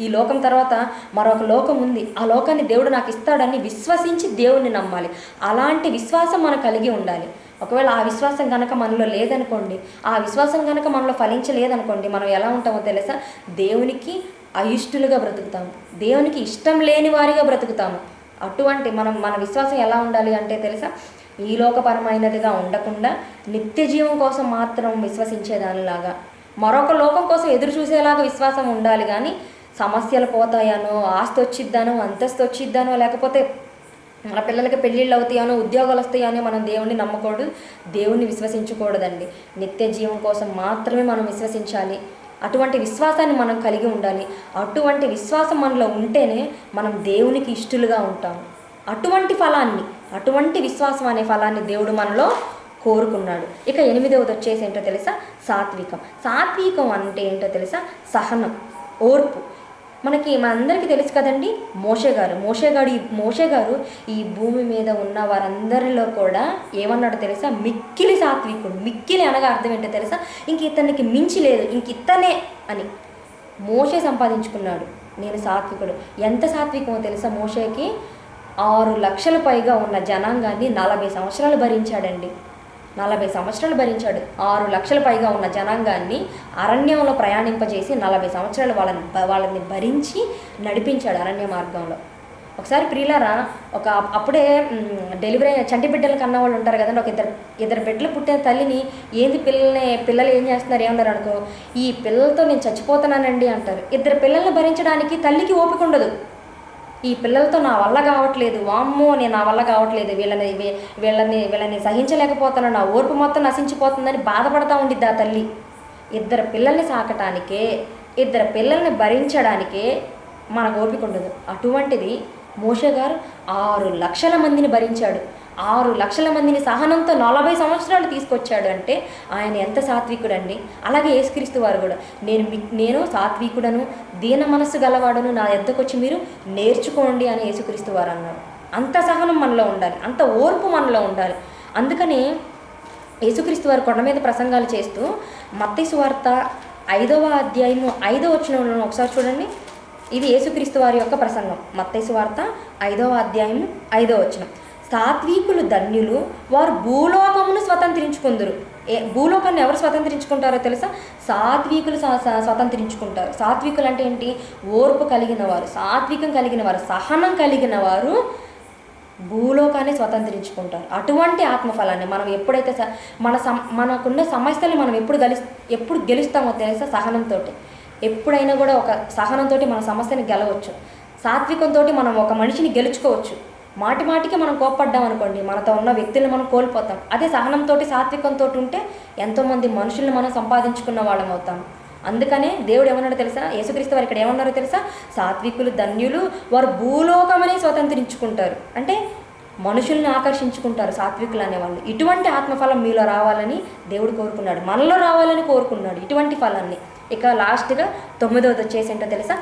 ఈ లోకం తర్వాత మరొక లోకం ఉంది, ఆ లోకాన్ని దేవుడు నాకు ఇస్తాడని విశ్వసించి దేవుణ్ణి నమ్మాలి. అలాంటి విశ్వాసం మనం కలిగి ఉండాలి. ఒకవేళ ఆ విశ్వాసం కనుక మనలో లేదనుకోండి, ఆ విశ్వాసం కనుక మనలో ఫలించలేదనుకోండి, మనం ఎలా ఉంటామో తెలుసా? దేవునికి అయిష్టులుగా బ్రతుకుతాము, దేవునికి ఇష్టం లేని వారిగా బ్రతుకుతాము. అటువంటి మన విశ్వాసం ఎలా ఉండాలి అంటే తెలుసా? ఈ లోకపరమైనదిగా ఉండకుండా నిత్య జీవం కోసం మాత్రం విశ్వసించేదానిలాగా, మరొక లోకం కోసం ఎదురు చూసేలాగా విశ్వాసం ఉండాలి. కానీ సమస్యలు పోతాయనో, ఆస్తి వచ్చిద్దానో, అంతస్తు వచ్చిద్దానో, లేకపోతే మన పిల్లలకి పెళ్ళిళ్ళు అవుతాయనో, ఉద్యోగాలు వస్తాయనో మనం దేవుణ్ణి నమ్మకూడదు, దేవుణ్ణి విశ్వసించకూడదండి. నిత్య జీవం కోసం మాత్రమే మనం విశ్వసించాలి. అటువంటి విశ్వాసాన్ని మనం కలిగి ఉండాలి. అటువంటి విశ్వాసం మనలో ఉంటేనే మనం దేవునికి ఇష్టలుగా ఉంటాము. అటువంటి విశ్వాసం అనే ఫలాన్ని దేవుడు మనలో కోరుకున్నాడు. ఇక 8వది వచ్చేసి ఏంటో తెలుసా? సాత్వికం. సాత్వికం అంటే ఏంటో తెలుసా? సహనం, ఓర్పు. మనందరికీ తెలుసు కదండి, మోషే గారు ఈ భూమి మీద ఉన్న వారందరిలో కూడా ఏమన్నాడో తెలుసా? మిక్కిలి సాత్వికుడు. మిక్కిలి అనగా అర్థం ఏంటో తెలుసా? ఇంక ఇతనికి మించి లేదు, ఇంక ఇతనే అని మోషే సంపాదించుకున్నాడు. నేను సాత్వికుడు. ఎంత సాత్వికమో తెలుసా? మోషేకి 6 లక్షల పైగా ఉన్న జనాంగాన్ని 40 సంవత్సరాలు భరించాడండి. 40 సంవత్సరాలు భరించాడు. 6 లక్షల పైగా ఉన్న జనాంగాన్ని అరణ్యంలో ప్రయాణింపజేసి 40 సంవత్సరాలు వాళ్ళని భరించి నడిపించాడు అరణ్య మార్గంలో. ఒకసారి ప్రియులారా, అప్పుడే డెలివరీ అయిన చంటి బిడ్డలు కన్న వాళ్ళు ఉంటారు కదండి. ఒక ఇద్దరు బిడ్డలు పుట్టిన తల్లిని ఏంది పిల్లలు ఏం చేస్తున్నారు ఏమన్నారు అనుకో, ఈ పిల్లలతో నేను చచ్చిపోతున్నానండి అంటారు. 2 పిల్లల్ని భరించడానికి తల్లికి ఓపిక ఉండదు. ఈ పిల్లలతో నా వల్ల కావట్లేదు, వామ్మో నా వల్ల కావట్లేదు, వీళ్ళని సహించలేకపోతాను, నా ఓర్పు మొత్తం నశించిపోతుందని బాధపడతా ఉండిద్ది ఆ తల్లి. 2 పిల్లల్ని సాకటానికే, 2 పిల్లల్ని భరించడానికే మనకు ఓపిక ఉండదు. అటువంటిది మోషే గారు 6 లక్షల మందిని భరించాడు. 6 లక్షల మందిని సహనంతో 40 సంవత్సరాలు తీసుకొచ్చాడు అంటే ఆయన ఎంత సాత్వికుడండి. అలాగే యేసుక్రీస్తు వారు కూడా నేను సాత్వికుడను, దీన మనస్సు గలవాడను, నా యొద్దకు వచ్చి మీరు నేర్చుకోండి అని యేసుక్రీస్తు వారు అన్నారు. అంత సహనం మనలో ఉండాలి, అంత ఓర్పు మనలో ఉండాలి. అందుకని యేసుక్రీస్తు వారు కొండ మీద ప్రసంగాలు చేస్తూ మత్తయి సువార్త 5వ అధ్యాయము 5వ వచనంలో ఒకసారి చూడండి. ఇది యేసుక్రీస్తు వారి యొక్క ప్రసంగం. మత్తయి సువార్త 5వ అధ్యాయము 5వ వచనం. సాత్వికులు ధన్యులు, వారు భూలోకమును స్వతంత్రించుకుందురు. భూలోకాన్ని ఎవరు స్వతంత్రించుకుంటారో తెలుసా? సాత్వికులు స్వతంత్రించుకుంటారు. సాత్వికులు అంటే ఏంటి? ఓర్పు కలిగిన వారు, సాత్వికం కలిగిన వారు, సహనం కలిగిన వారు భూలోకాన్ని స్వతంత్రించుకుంటారు. అటువంటి ఆత్మఫలాన్ని మనం ఎప్పుడైతే మనకున్న సమస్యలు మనం ఎప్పుడు గెలుస్తామో తెలుసా? సహనంతో. ఎప్పుడైనా కూడా ఒక సహనంతో మన సమస్యని గెలవచ్చు. సాత్వికంతో మనం ఒక మనిషిని గెలుచుకోవచ్చు. మాటికి మనం కోప్పడ్డాం అనుకోండి, మనతో ఉన్న వ్యక్తులను మనం కోల్పోతాం. అదే సహనంతో సాత్వికంతో ఉంటే ఎంతోమంది మనుషుల్ని మనం సంపాదించుకున్న వాళ్ళం అవుతాం. అందుకనే దేవుడు ఏమన్నాడో తెలుసా? యేసుక్రీస్తు వారు ఇక్కడ ఏమన్నారో తెలుసా? సాత్వికులు ధన్యులు, వారు భూలోకమని స్వతంత్రించుకుంటారు. అంటే మనుషుల్ని ఆకర్షించుకుంటారు సాత్వికులు అనేవాళ్ళు. ఇటువంటి ఆత్మఫలం మీలో రావాలని దేవుడు కోరుకున్నాడు, మనలో రావాలని కోరుకున్నాడు ఇటువంటి ఫలాన్ని. ఇక లాస్ట్గా 9వది వచ్చేసి ఏంటో తెలుసా?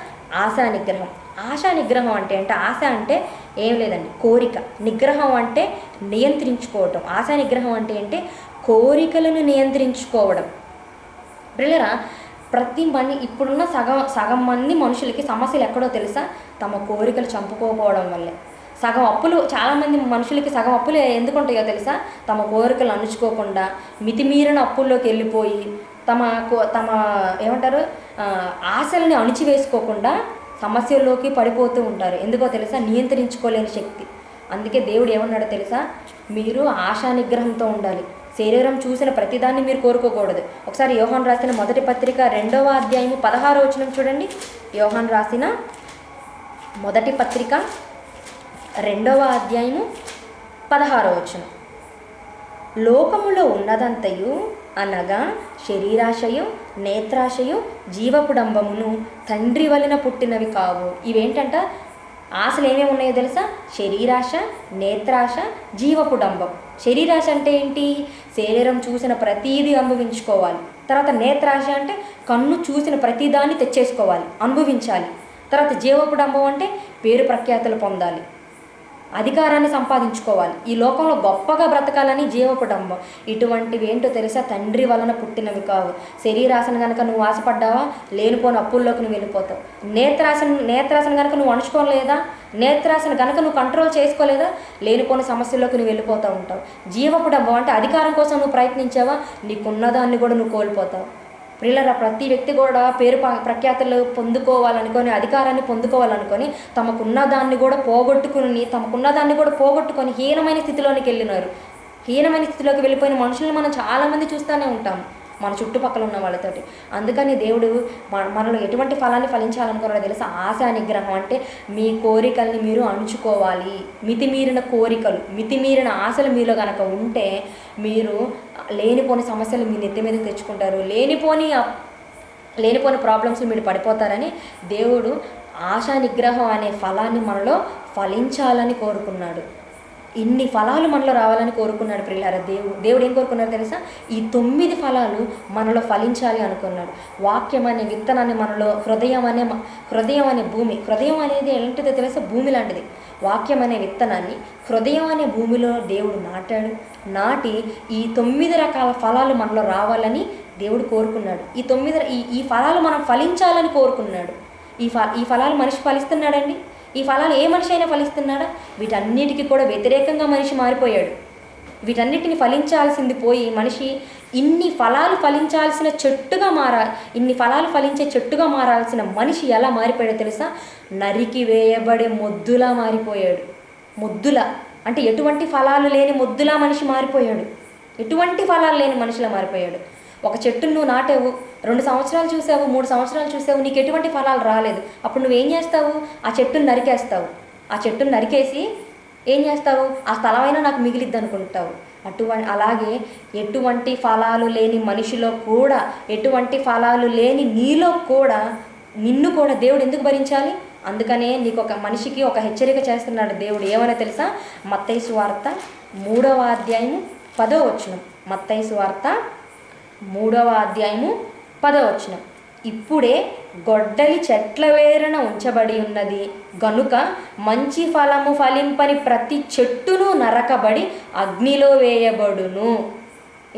ఆశా నిగ్రహం. ఆశా నిగ్రహం అంటే ఆశ అంటే ఏం లేదండి, కోరిక. నిగ్రహం అంటే నియంత్రించుకోవటం. ఆశా నిగ్రహం అంటే కోరికలను నియంత్రించుకోవడం. బ్రిల్లరా, ఇప్పుడున్న సగం మంది మనుషులకి సమస్యలు ఎక్కడో తెలుసా? తమ కోరికలు చంపుకోకపోవడం వల్లే. చాలామంది మనుషులకి సగం అప్పులు ఎందుకు ఉంటాయో తెలుసా? తమ కోరికలు అణుచుకోకుండా మితిమీరిన అప్పుల్లోకి వెళ్ళిపోయి తమ ఏమంటారు ఆశల్ని అణిచివేసుకోకుండా సమస్యల్లోకి పడిపోతూ ఉంటారు. ఎందుకో తెలుసా? నియంత్రించుకోలేని శక్తి. అందుకే దేవుడు ఏమన్నాడో తెలుసా? మీరు ఆశా నిగ్రహంతో ఉండాలి. శరీరం చూసిన ప్రతిదాన్ని మీరు కోరుకోకూడదు. ఒకసారి యోహాను రాసిన మొదటి పత్రిక 2వ అధ్యాయము 16వ వచనం చూడండి. యోహాను రాసిన మొదటి పత్రిక 2వ అధ్యాయము 16వ వచనం. లోకములో ఉన్నదంతయు అనగా శరీరాశయు, నేత్రాశయు, జీవపుడంబమును తండ్రి వలన పుట్టినవి కావు. ఇవేంటంట? ఆశలు ఏమేమి ఉన్నాయో తెలుసా? శరీరాశ, నేత్రాశ, జీవపుడంబం. శరీరాశ అంటే ఏంటి? శరీరం చూసిన ప్రతీది అనుభవించుకోవాలి. తర్వాత నేత్రాశ అంటే కన్ను చూసిన ప్రతిదాన్ని తెచ్చేసుకోవాలి, అనుభవించాలి. తర్వాత జీవపుడంబం అంటే పేరు ప్రఖ్యాతులు పొందాలి, అధికారాన్ని సంపాదించుకోవాలి, ఈ లోకంలో గొప్పగా బ్రతకాలని జీవపుడంబం. ఇటువంటివి ఏంటో తెలుసా? తండ్రి వలన పుట్టినవి కావు. శరీరాశను కనుక నువ్వు ఆశపడ్డావా, లేనిపోని అప్పుల్లోకి నువ్వు వెళ్ళిపోతావు. నేత్రాశను కనుక నువ్వు అణుచుకోలేదా, నేత్రాశను కనుక నువ్వు కంట్రోల్ చేసుకోలేదా, లేనిపోని సమస్యల్లోకి నువ్వు వెళ్ళిపోతూ ఉంటావు. జీవపుడంబం అంటే అధికారం కోసం నువ్వు ప్రయత్నించావా, నీకున్నదాన్ని కూడా నువ్వు కోల్పోతావు. ప్రియులారా, ప్రతి వ్యక్తి కూడా పేరు ప్రఖ్యాతులు పొందుకోవాలనుకొని, అధికారాన్ని పొందుకోవాలనుకొని తమకున్న దాన్ని కూడా పోగొట్టుకొని హీనమైన స్థితిలోకి వెళ్ళినారు. హీనమైన స్థితిలోకి వెళ్ళిపోయిన మనుషుల్ని మనం చాలామంది చూస్తూనే ఉంటాం మన చుట్టుపక్కల ఉన్న వాళ్ళతోటి. అందుకని దేవుడు మనలో ఎటువంటి ఫలాన్ని ఫలించాలనుకున్నారో తెలుసా? ఆశా నిగ్రహం అంటే మీ కోరికల్ని మీరు అణుచుకోవాలి. మితిమీరిన కోరికలు, మితిమీరిన ఆశలు మీలో కనుక ఉంటే మీరు లేనిపోని సమస్యలు మీ నెత్తి మీద తెచ్చుకుంటారు, లేనిపోని ప్రాబ్లమ్స్ మీరు పడిపోతారని దేవుడు ఆశా నిగ్రహం అనే ఫలాన్ని మనలో ఫలించాలని కోరుకున్నాడు. ఇన్ని ఫలాలు మనలో రావాలని కోరుకున్నాడు. ప్రియులారా, దేవుడు ఏం కోరుకున్నాడు తెలుసా? ఈ 9 ఫలాలు మనలో ఫలించాలి అనుకున్నాడు. వాక్యం అనే విత్తనాన్ని మనలో, హృదయం అనే భూమి, హృదయం అనేది ఏంటిదో తెలుసా? భూమి లాంటిది. వాక్యం అనే విత్తనాన్ని హృదయం అనే భూమిలో దేవుడు నాటి ఈ 9 రకాల ఫలాలు మనలో రావాలని దేవుడు కోరుకున్నాడు. ఈ ఫలాలు మనం ఫలించాలని కోరుకున్నాడు. ఈ ఫలాలు మనిషి ఫలిస్తున్నాడండి. ఈ ఫలాలు ఏ మనిషి అయినా ఫలిస్తున్నాడా? వీటన్నిటికీ కూడా వ్యతిరేకంగా మనిషి మారిపోయాడు. వీటన్నిటిని ఫలించాల్సింది పోయి మనిషి ఇన్ని ఫలాలు ఫలించాల్సిన ఇన్ని ఫలాలు ఫలించే చెట్టుగా మారాల్సిన మనిషి ఎలా మారిపోయాడో తెలుసా? నరికి వేయబడే మొద్దులా మారిపోయాడు. మొద్దులా అంటే ఎటువంటి ఫలాలు లేని మొద్దులా మనిషి మారిపోయాడు. ఎటువంటి ఫలాలు లేని మనిషిలా మారిపోయాడు. ఒక చెట్టును నువ్వు నాటావు, 2 సంవత్సరాలు చూసావు, 3 సంవత్సరాలు చూసావు, నీకు ఎటువంటి ఫలాలు రాలేదు. అప్పుడు నువ్వేం చేస్తావు? ఆ చెట్టును నరికేస్తావు. ఆ చెట్టును నరికేసి ఏం చేస్తావు? ఆ స్థలమైనా నాకు మిగిలిద్ది అనుకుంటావు. అలాగే ఎటువంటి ఫలాలు లేని మనిషిలో కూడా, ఎటువంటి ఫలాలు లేని నీలో కూడా నిన్ను కూడా దేవుడు ఎందుకు భరించాలి? అందుకనే నీకు ఒక మనిషికి ఒక హెచ్చరిక చేస్తున్నాడు దేవుడు. ఏమన్నా తెలుసా? మత్తయి సువార్త 3వ అధ్యాయము 10వ వచనం. మత్తయి సువార్త 3వ అధ్యాయము 10వ వచనం. ఇప్పుడే గొడ్డలి చెట్ల వేరున ఉంచబడి ఉన్నది గనుక మంచి ఫలము ఫలింపని ప్రతి చెట్టును నరకబడి అగ్నిలో వేయబడును.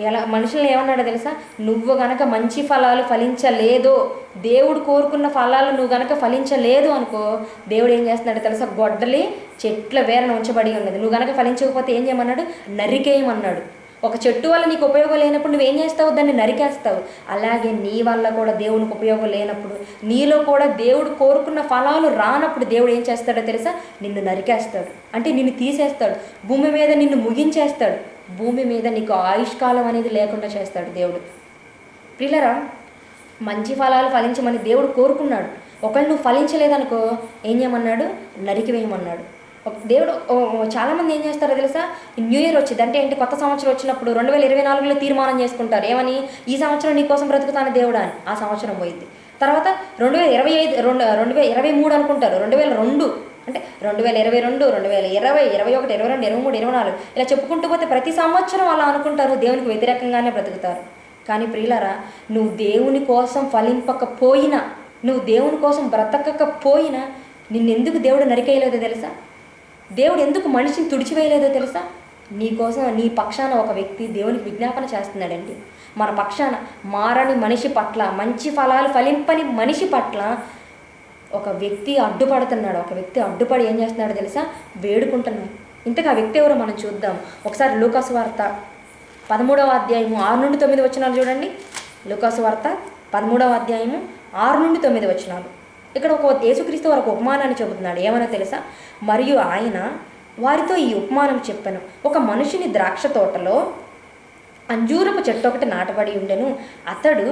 ఎలా మనుషులను ఏమన్నాడో తెలుసా? నువ్వు గనక మంచి ఫలాలు ఫలించలేదో, దేవుడు కోరుకున్న ఫలాలు నువ్వు గనక ఫలించలేదు అనుకో, దేవుడు ఏం చేస్తున్నాడో తెలుసా? గొడ్డలి చెట్ల వేరన ఉంచబడి ఉన్నది. నువ్వు గనక ఫలించకపోతే ఏం చేయమన్నాడు? నరికేయమన్నాడు. ఒక చెట్టు వల్ల నీకు ఉపయోగం లేనప్పుడు నువ్వేం చేస్తావు? దాన్ని నరికేస్తావు. అలాగే నీ వల్ల కూడా దేవునికి ఉపయోగం లేనప్పుడు, నీలో కూడా దేవుడు కోరుకున్న ఫలాలు రానప్పుడు దేవుడు ఏం చేస్తాడో తెలుసా? నిన్ను నరికేస్తాడు. అంటే నిన్ను తీసేస్తాడు, భూమి మీద నిన్ను ముగించేస్తాడు, భూమి మీద నీకు ఆయుష్కాలం అనేది లేకుండా చేస్తాడు దేవుడు. ప్రియులారా, మంచి ఫలాలు ఫలించమని దేవుడు కోరుకున్నాడు. ఒకళ్ళు నువ్వు ఫలించలేదనుకో ఏం చేయమన్నాడు? నరికివేయమన్నాడు. దేవుడు చాలామంది ఏం చేస్తారో తెలుసా? న్యూ ఇయర్ వచ్చింది అంటే ఏంటి? కొత్త సంవత్సరం వచ్చినప్పుడు 2024లో తీర్మానం చేసుకుంటారు. ఏమని? ఈ సంవత్సరం నీ కోసం బ్రతుకుతాను దేవుడా అని. ఆ సంవత్సరం పోయింది. తర్వాత 2025 2023 అనుకుంటారు. 2002 అంటే 2022 2020 21 22 23 24 ఇలా చెప్పుకుంటూ పోతే ప్రతి సంవత్సరం అలా అనుకుంటారు. దేవునికి వ్యతిరేకంగానే బ్రతుకుతారు. కానీ ప్రియులారా, నువ్వు దేవుని కోసం ఫలింపకపోయినా, నువ్వు దేవుని కోసం బ్రతకకపోయినా నిన్నెందుకు దేవుడు నరికేయలేదో తెలుసా? దేవుడు ఎందుకు మనిషిని తుడిచివేయలేదో తెలుసా? నీ కోసం, నీ పక్షాన ఒక వ్యక్తి దేవునికి విజ్ఞాపన చేస్తున్నాడండి. మన పక్షాన మారని మనిషి పట్ల, మంచి ఫలాలు ఫలింపని మనిషి పట్ల ఒక వ్యక్తి అడ్డుపడుతున్నాడు. ఒక వ్యక్తి అడ్డుపడి ఏం చేస్తున్నాడో తెలుసా? వేడుకుంటున్నాడు. ఇంతకు ఆ వ్యక్తి ఎవరో మనం చూద్దాం. ఒకసారి లూకాసు వార్త 13వ అధ్యాయము 6 నుండి 9 వచనాలు చూడండి. లూకాసు వార్త 13వ అధ్యాయము 6 నుండి 9 వచనాలు. ఇక్కడ ఒక యేసుక్రీస్తు వారు ఒక ఉపమానాన్ని చెబుతున్నాడు. ఏమన్నా తెలుసా? మరియు ఆయన వారితో ఈ ఉపమానం చెప్పాను. ఒక మనుషుని ద్రాక్ష తోటలో అంజూరపు చెట్టు ఒకటి నాటబడి ఉండెను. అతడు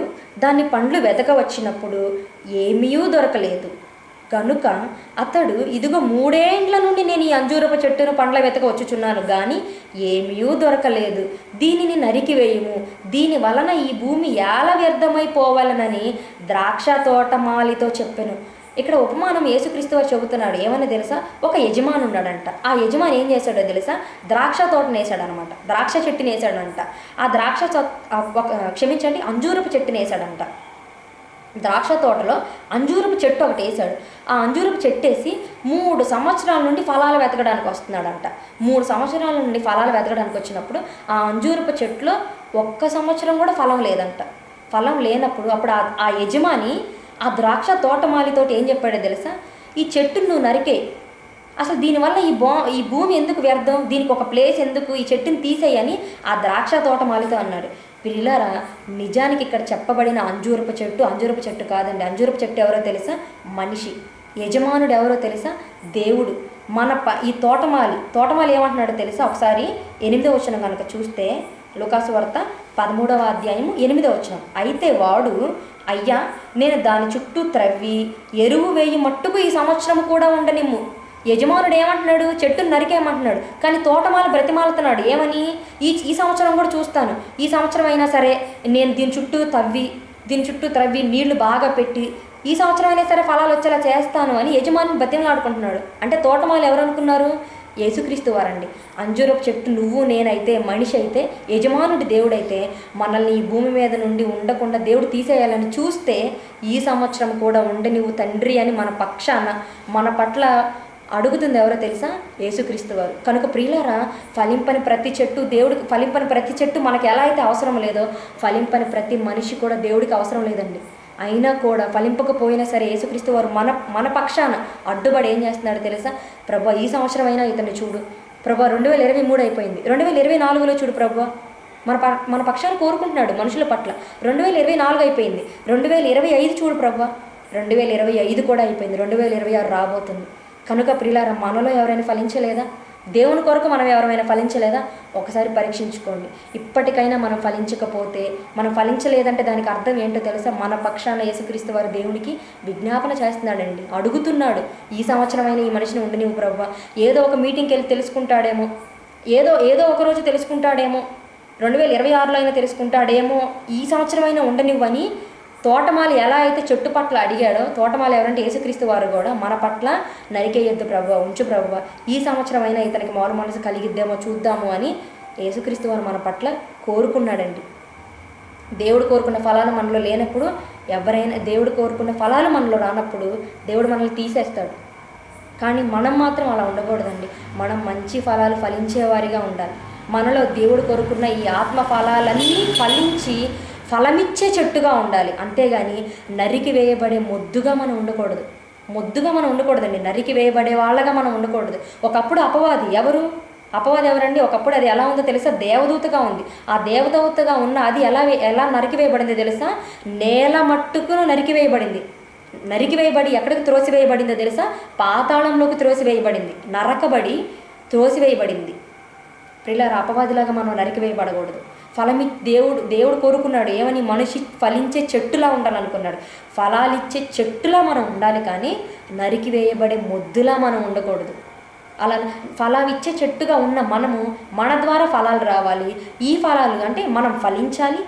దాని పండ్లు వెతక వచ్చినప్పుడు ఏమీ దొరకలేదు. కనుక అతడు, ఇదిగో 3 ఏండ్ల నుండి నేను ఈ అంజూరపు చెట్టును పండ్ల వెతక వచ్చుచున్నాను, కానీ ఏమీ దొరకలేదు. దీనిని నరికివేయుము, దీని వలన ఈ భూమి ఎలా వ్యర్థమైపోవాలనని ద్రాక్ష తోటమాలితో చెప్పెను. ఇక్కడ ఉపమానం యేసుక్రీస్తు వారు చెబుతున్నాడు. ఏమని తెలుసా? ఒక యజమాని ఉన్నాడంట. ఆ యజమాని ఏం చేశాడో తెలుసా? ద్రాక్ష తోటను వేసాడనమాట. ద్రాక్ష చెట్టుని వేసాడంట. ఆ అంజూరపు చెట్టుని వేసాడంట. ద్రాక్ష తోటలో అంజూరపు చెట్టు ఒకటి వేసాడు. ఆ అంజూరపు చెట్టు వేసి 3 సంవత్సరాల నుండి ఫలాలు వెతకడానికి వస్తున్నాడంట. 3 సంవత్సరాల నుండి ఫలాలు వెతకడానికి వచ్చినప్పుడు ఆ అంజూరపు చెట్టులో 1 సంవత్సరం కూడా ఫలం లేదంట. ఫలం లేనప్పుడు అప్పుడు ఆ యజమాని ఆ ద్రాక్ష తోటమాలితోటి ఏం చెప్పాడో తెలుసా? ఈ చెట్టును నువ్వు నరికే, అసలు దీనివల్ల ఈ భూమి ఎందుకు వ్యర్థం, దీనికి ఒక ప్లేస్ ఎందుకు, ఈ చెట్టుని తీసేయని ఆ ద్రాక్ష తోటమాలితో అన్నాడు. పిల్లారా, నిజానికి ఇక్కడ చెప్పబడిన అంజూరపు చెట్టు కాదండి. అంజూరపు చెట్టు ఎవరో తెలుసా? మనిషి. యజమానుడు ఎవరో తెలుసా? దేవుడు. ఈ తోటమాలి ఏమంటున్నాడో తెలుసా? ఒకసారి 8వ వచనం కనుక చూస్తే, లూకాసు వార్త 13వ అధ్యాయము 8వ వచనం. అయితే వాడు, అయ్యా, నేను దాని చుట్టూ త్రవ్వి ఎరువు వేయి మట్టుకు ఈ సంవత్సరం కూడా ఉండనిమ్ము. యజమానుడు ఏమంటున్నాడు? చెట్టును నరికేయమంటున్నాడు. కానీ తోటమాల బ్రతిమాలుతున్నాడు. ఏమని? ఈ సంవత్సరం కూడా చూస్తాను, ఈ సంవత్సరం అయినా సరే నేను దీని చుట్టూ త్రవ్వి నీళ్లు బాగా పెట్టి ఈ సంవత్సరం అయినా సరే ఫలాలు వచ్చేలా చేస్తాను అని యజమాని బతిమలాడుకుంటున్నాడు. అంటే తోటమాలు ఎవరు అనుకున్నారు? యేసుక్రీస్తు వారండి. అంజూరపు చెట్టు నువ్వు నేనైతే, మనిషి అయితే, యజమానుడి దేవుడైతే మనల్ని ఈ భూమి మీద నుండి ఉండకుండా దేవుడు తీసేయాలని చూస్తే ఈ సంవత్సరం కూడా ఉండనివ్వు తండ్రి అని మన పక్షాన, మన పట్ల అడుగుతుంది ఎవరో తెలుసా? యేసుక్రీస్తు వారు. కనుక ప్రియులారా, ఫలింపని ప్రతి చెట్టు మనకి ఎలా అయితే అవసరం లేదో, ఫలింపని ప్రతి మనిషి కూడా దేవుడికి అవసరం లేదండి. అయినా కూడా ఫలింపకపోయినా సరే యేసుక్రీస్తు వారు మన పక్షాన అడ్డుపడి ఏం చేస్తున్నాడో తెలుసా? ప్రభా, ఈ సంవత్సరం అయినా ఇతన్ని చూడు ప్రభా. 2023 అయిపోయింది, 2024లో చూడు ప్రభా. మన పక్షాన్ని కోరుకుంటున్నాడు మనుషుల పట్ల. 2024 అయిపోయింది, 2025 చూడు ప్రభా. 2025 కూడా అయిపోయింది, 2026 రాబోతుంది. కనుక ప్రియులారా, మనలో ఎవరైనా ఫలించలేదా? దేవుని కొరకు మనం ఎవరైనా ఫలించలేదా? ఒకసారి పరీక్షించుకోండి. ఇప్పటికైనా మనం ఫలించకపోతే, మనం ఫలించలేదంటే దానికి అర్థం ఏంటో తెలుసా? మన పక్షాన యేసుక్రీస్తు వారు దేవునికి విజ్ఞాపన చేస్తున్నాడండి. అడుగుతున్నాడు, ఈ సంవత్సరమైన ఈ మనిషిని ఉండనివ్వు ప్రభా. ఏదో ఒక మీటింగ్కి వెళ్ళి తెలుసుకుంటాడేమో, ఏదో ఒక రోజు తెలుసుకుంటాడేమో, 2026లో అయినా తెలుసుకుంటాడేమో, ఈ సంవత్సరమైనా ఉండనివ్వని తోటమాలి ఎలా అయితే చెట్టు పట్ల అడిగాడో, తోటమాలి ఎవరంటే యేసుక్రీస్తు వారు కూడా మన పట్ల నరికేయొద్దు ప్రభువా, ఉంచు ప్రభువా, ఈ సంవత్సరం అయినా ఇతనికి మారు మనసు కలిగిద్దేమో చూద్దాము అని యేసుక్రీస్తు వారు మన పట్ల కోరుకున్నాడండి. దేవుడు కోరుకున్న ఫలాలు మనలో లేనప్పుడు, ఎవరైనా దేవుడు కోరుకున్న ఫలాలు మనలో రానప్పుడు దేవుడు మనల్ని తీసేస్తాడు. కానీ మనం మాత్రం అలా ఉండకూడదండి. మనం మంచి ఫలాలు ఫలించేవారిగా ఉండాలి. మనలో దేవుడు కోరుకున్న ఈ ఆత్మ ఫలాలన్నీ ఫలించి ఫలమిచ్చే చెట్టుగా ఉండాలి. అంతేగాని నరికి వేయబడే మొద్దుగా మనం ఉండకూడదండి. నరికి వేయబడే వాళ్ళగా మనం ఉండకూడదు. ఒకప్పుడు అపవాది ఎవరండి? ఒకప్పుడు అది ఎలా ఉందో తెలుసా? దేవదూతగా ఉంది. ఆ దేవదూతగా ఉన్న అది ఎలా నరికివేయబడిందో తెలుసా? నేల మట్టుకు నరికివేయబడి ఎక్కడికి త్రోసివేయబడిందో తెలుసా? పాతాళంలోకి త్రోసివేయబడింది, నరకబడి త్రోసివేయబడింది. ప్రియులారా, అపవాదిలాగా మనం నరికివేయబడకూడదు. దేవుడు కోరుకున్నాడు ఏమని? మనిషి ఫలించే చెట్టులా ఉండాలనుకున్నాడు. ఫలాలిచ్చే చెట్టులా మనం ఉండాలి, కానీ నరికివేయబడే మొద్దులా మనం ఉండకూడదు. అలా ఫలాలిచ్చే చెట్టుగా ఉన్న మన ద్వారా ఫలాలు రావాలి. ఈ ఫలాలు అంటే మనం ఫలించాలి.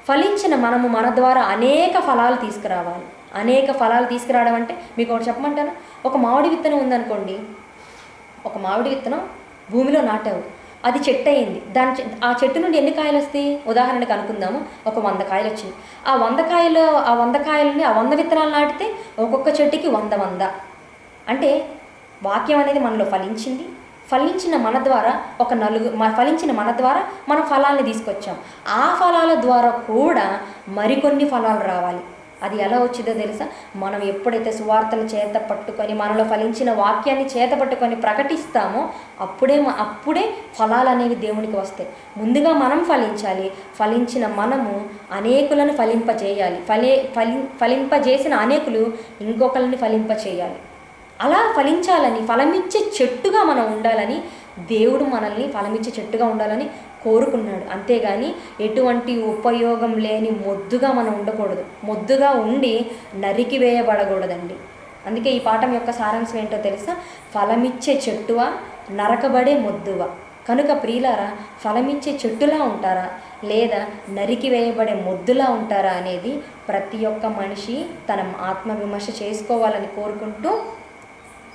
ఫలించిన మన ద్వారా అనేక ఫలాలు తీసుకురావాలి. అనేక ఫలాలు తీసుకురావడం అంటే మీకు ఒకటి చెప్పమంటారా? ఒక మామిడి విత్తనం ఉందనుకోండి. ఒక మామిడి విత్తనం భూమిలో నాటావు, అది చెట్టు అయింది. ఆ చెట్టు నుండి ఎన్ని కాయలు వస్తాయి? ఉదాహరణకు అనుకుందాము, ఒక 100 కాయలు వచ్చింది. ఆ 100 కాయలని 100 విత్తనాలు నాటితే ఒక్కొక్క చెట్టుకి 100 అంటే వాక్యం అనేది మనలో ఫలించిన మన ద్వారా ఫలించిన మన ద్వారా మన ఫలాల్ని తీసుకొచ్చాం. ఆ ఫలాల ద్వారా కూడా మరికొన్ని ఫలాలు రావాలి. అది ఎలా వచ్చిందో తెలుసా? మనం ఎప్పుడైతే సువార్తను చేత పట్టుకొని మనలో ఫలించిన వాక్యాన్ని చేత పట్టుకొని ప్రకటిస్తామో అప్పుడే ఫలాలు అనేవి దేవునికి వస్తాయి. ముందుగా మనం ఫలించాలి. ఫలించిన మనము అనేకులను ఫలింపజేయాలి. ఫలింపజేసిన అనేకులు ఇంకొకరిని ఫలింపచేయాలి. అలా ఫలించాలని, ఫలమిచ్చే చెట్టుగా మనం ఉండాలని దేవుడు మనల్ని ఫలమిచ్చే చెట్టుగా ఉండాలని కోరుకున్నాడు. అంతేగాని ఎటువంటి ఉపయోగం లేని మొద్దుగా మనం ఉండకూడదు. మొద్దుగా ఉండి నరికి వేయబడకూడదండి. అందుకే ఈ పాఠం యొక్క సారాంశం ఏంటో తెలుసా? ఫలమిచ్చే చెట్టువా, నరకబడే మొద్దువా. కనుక ప్రియులారా, ఫలమిచ్చే చెట్టులా ఉంటారా లేదా నరికి వేయబడే మొద్దులా ఉంటారా అనేది ప్రతి ఒక్క మనిషి తన ఆత్మవిమర్శ చేసుకోవాలని కోరుకుంటూ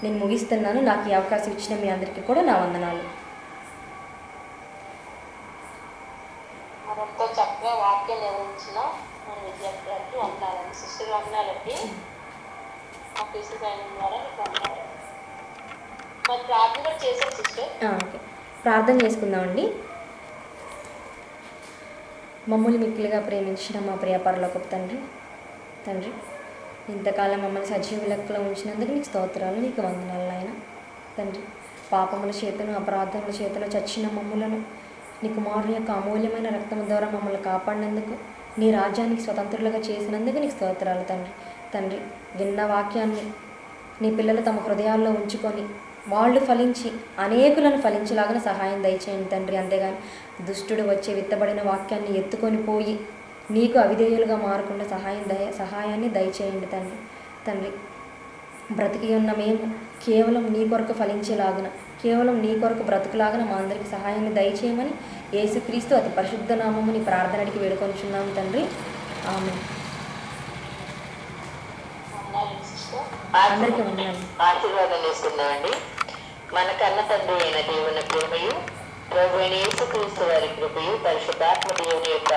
నేను ముగిస్తున్నాను. నాకు ఈ అవకాశం ఇచ్చిన మీ అందరికీ కూడా నా వందనాలు. మరంతో చక్కగా వాక్యం నిర్వహించిన మన విద్యార్థులకి వందనాలండి. సిస్టర్ వందనాలండి. ఆఫీసర్ సైన్ ద్వారా మీకు వందనాలు. మరి ప్రార్థన కూడా చేశారు సిస్టర్. ఓకే, ప్రార్థన చేసుకుందామండి. మమ్మల్ని మిక్కిలిగా ప్రేమించిన మా ప్రియ పరలోకపు తండ్రి, ఇంతకాలం మమ్మల్ని సజీవ లెక్కలో ఉంచినందుకు నీకు స్తోత్రాలు, నీకు వందనాలు నాయన. తండ్రి, పాపముల చేతను అపరాధముల చేతను చచ్చిన మమ్ములను నీ కుమారుని యొక్క అమూల్యమైన రక్తం ద్వారా మమ్మల్ని కాపాడినందుకు, నీ రాజ్యానికి స్వతంత్రులుగా చేసినందుకు నీకు స్తోత్రాలు తండ్రి. విన్న వాక్యాన్ని నీ పిల్లలు తమ హృదయాల్లో ఉంచుకొని వాళ్ళు ఫలించి అనేకులను ఫలించేలాగా సహాయం దయచేయండి తండ్రి. అంతేగాని దుష్టుడు వచ్చే విత్తబడిన వాక్యాన్ని ఎత్తుకొని పోయి నీకు అవిధేయులుగా మారకుండా సహాయాన్ని దయచేయండి తండ్రి. బ్రతికి ఉన్న మేము కేవలం నీ కొరకు ఫలించేలాగున, కేవలం నీ కొరకు బ్రతుకులాగా మా అందరికీ సహాయాన్ని దయచేయమని యేసుక్రీస్తు అతి పరిశుద్ధ నామముని ప్రార్థనకి వేడుకొంచున్నాము తండ్రి. ఆమేన్. అందరికీ వందనాలు. ఆశీర్వాదం చేసుకుందామండి. మన కన్న తండ్రి అయిన దేవుని ప్రేమయు, ప్రభు అయిన యేసుక్రీస్తు వారి కృపయు, పరిశుద్ధాత్మ దేవుని యొక్క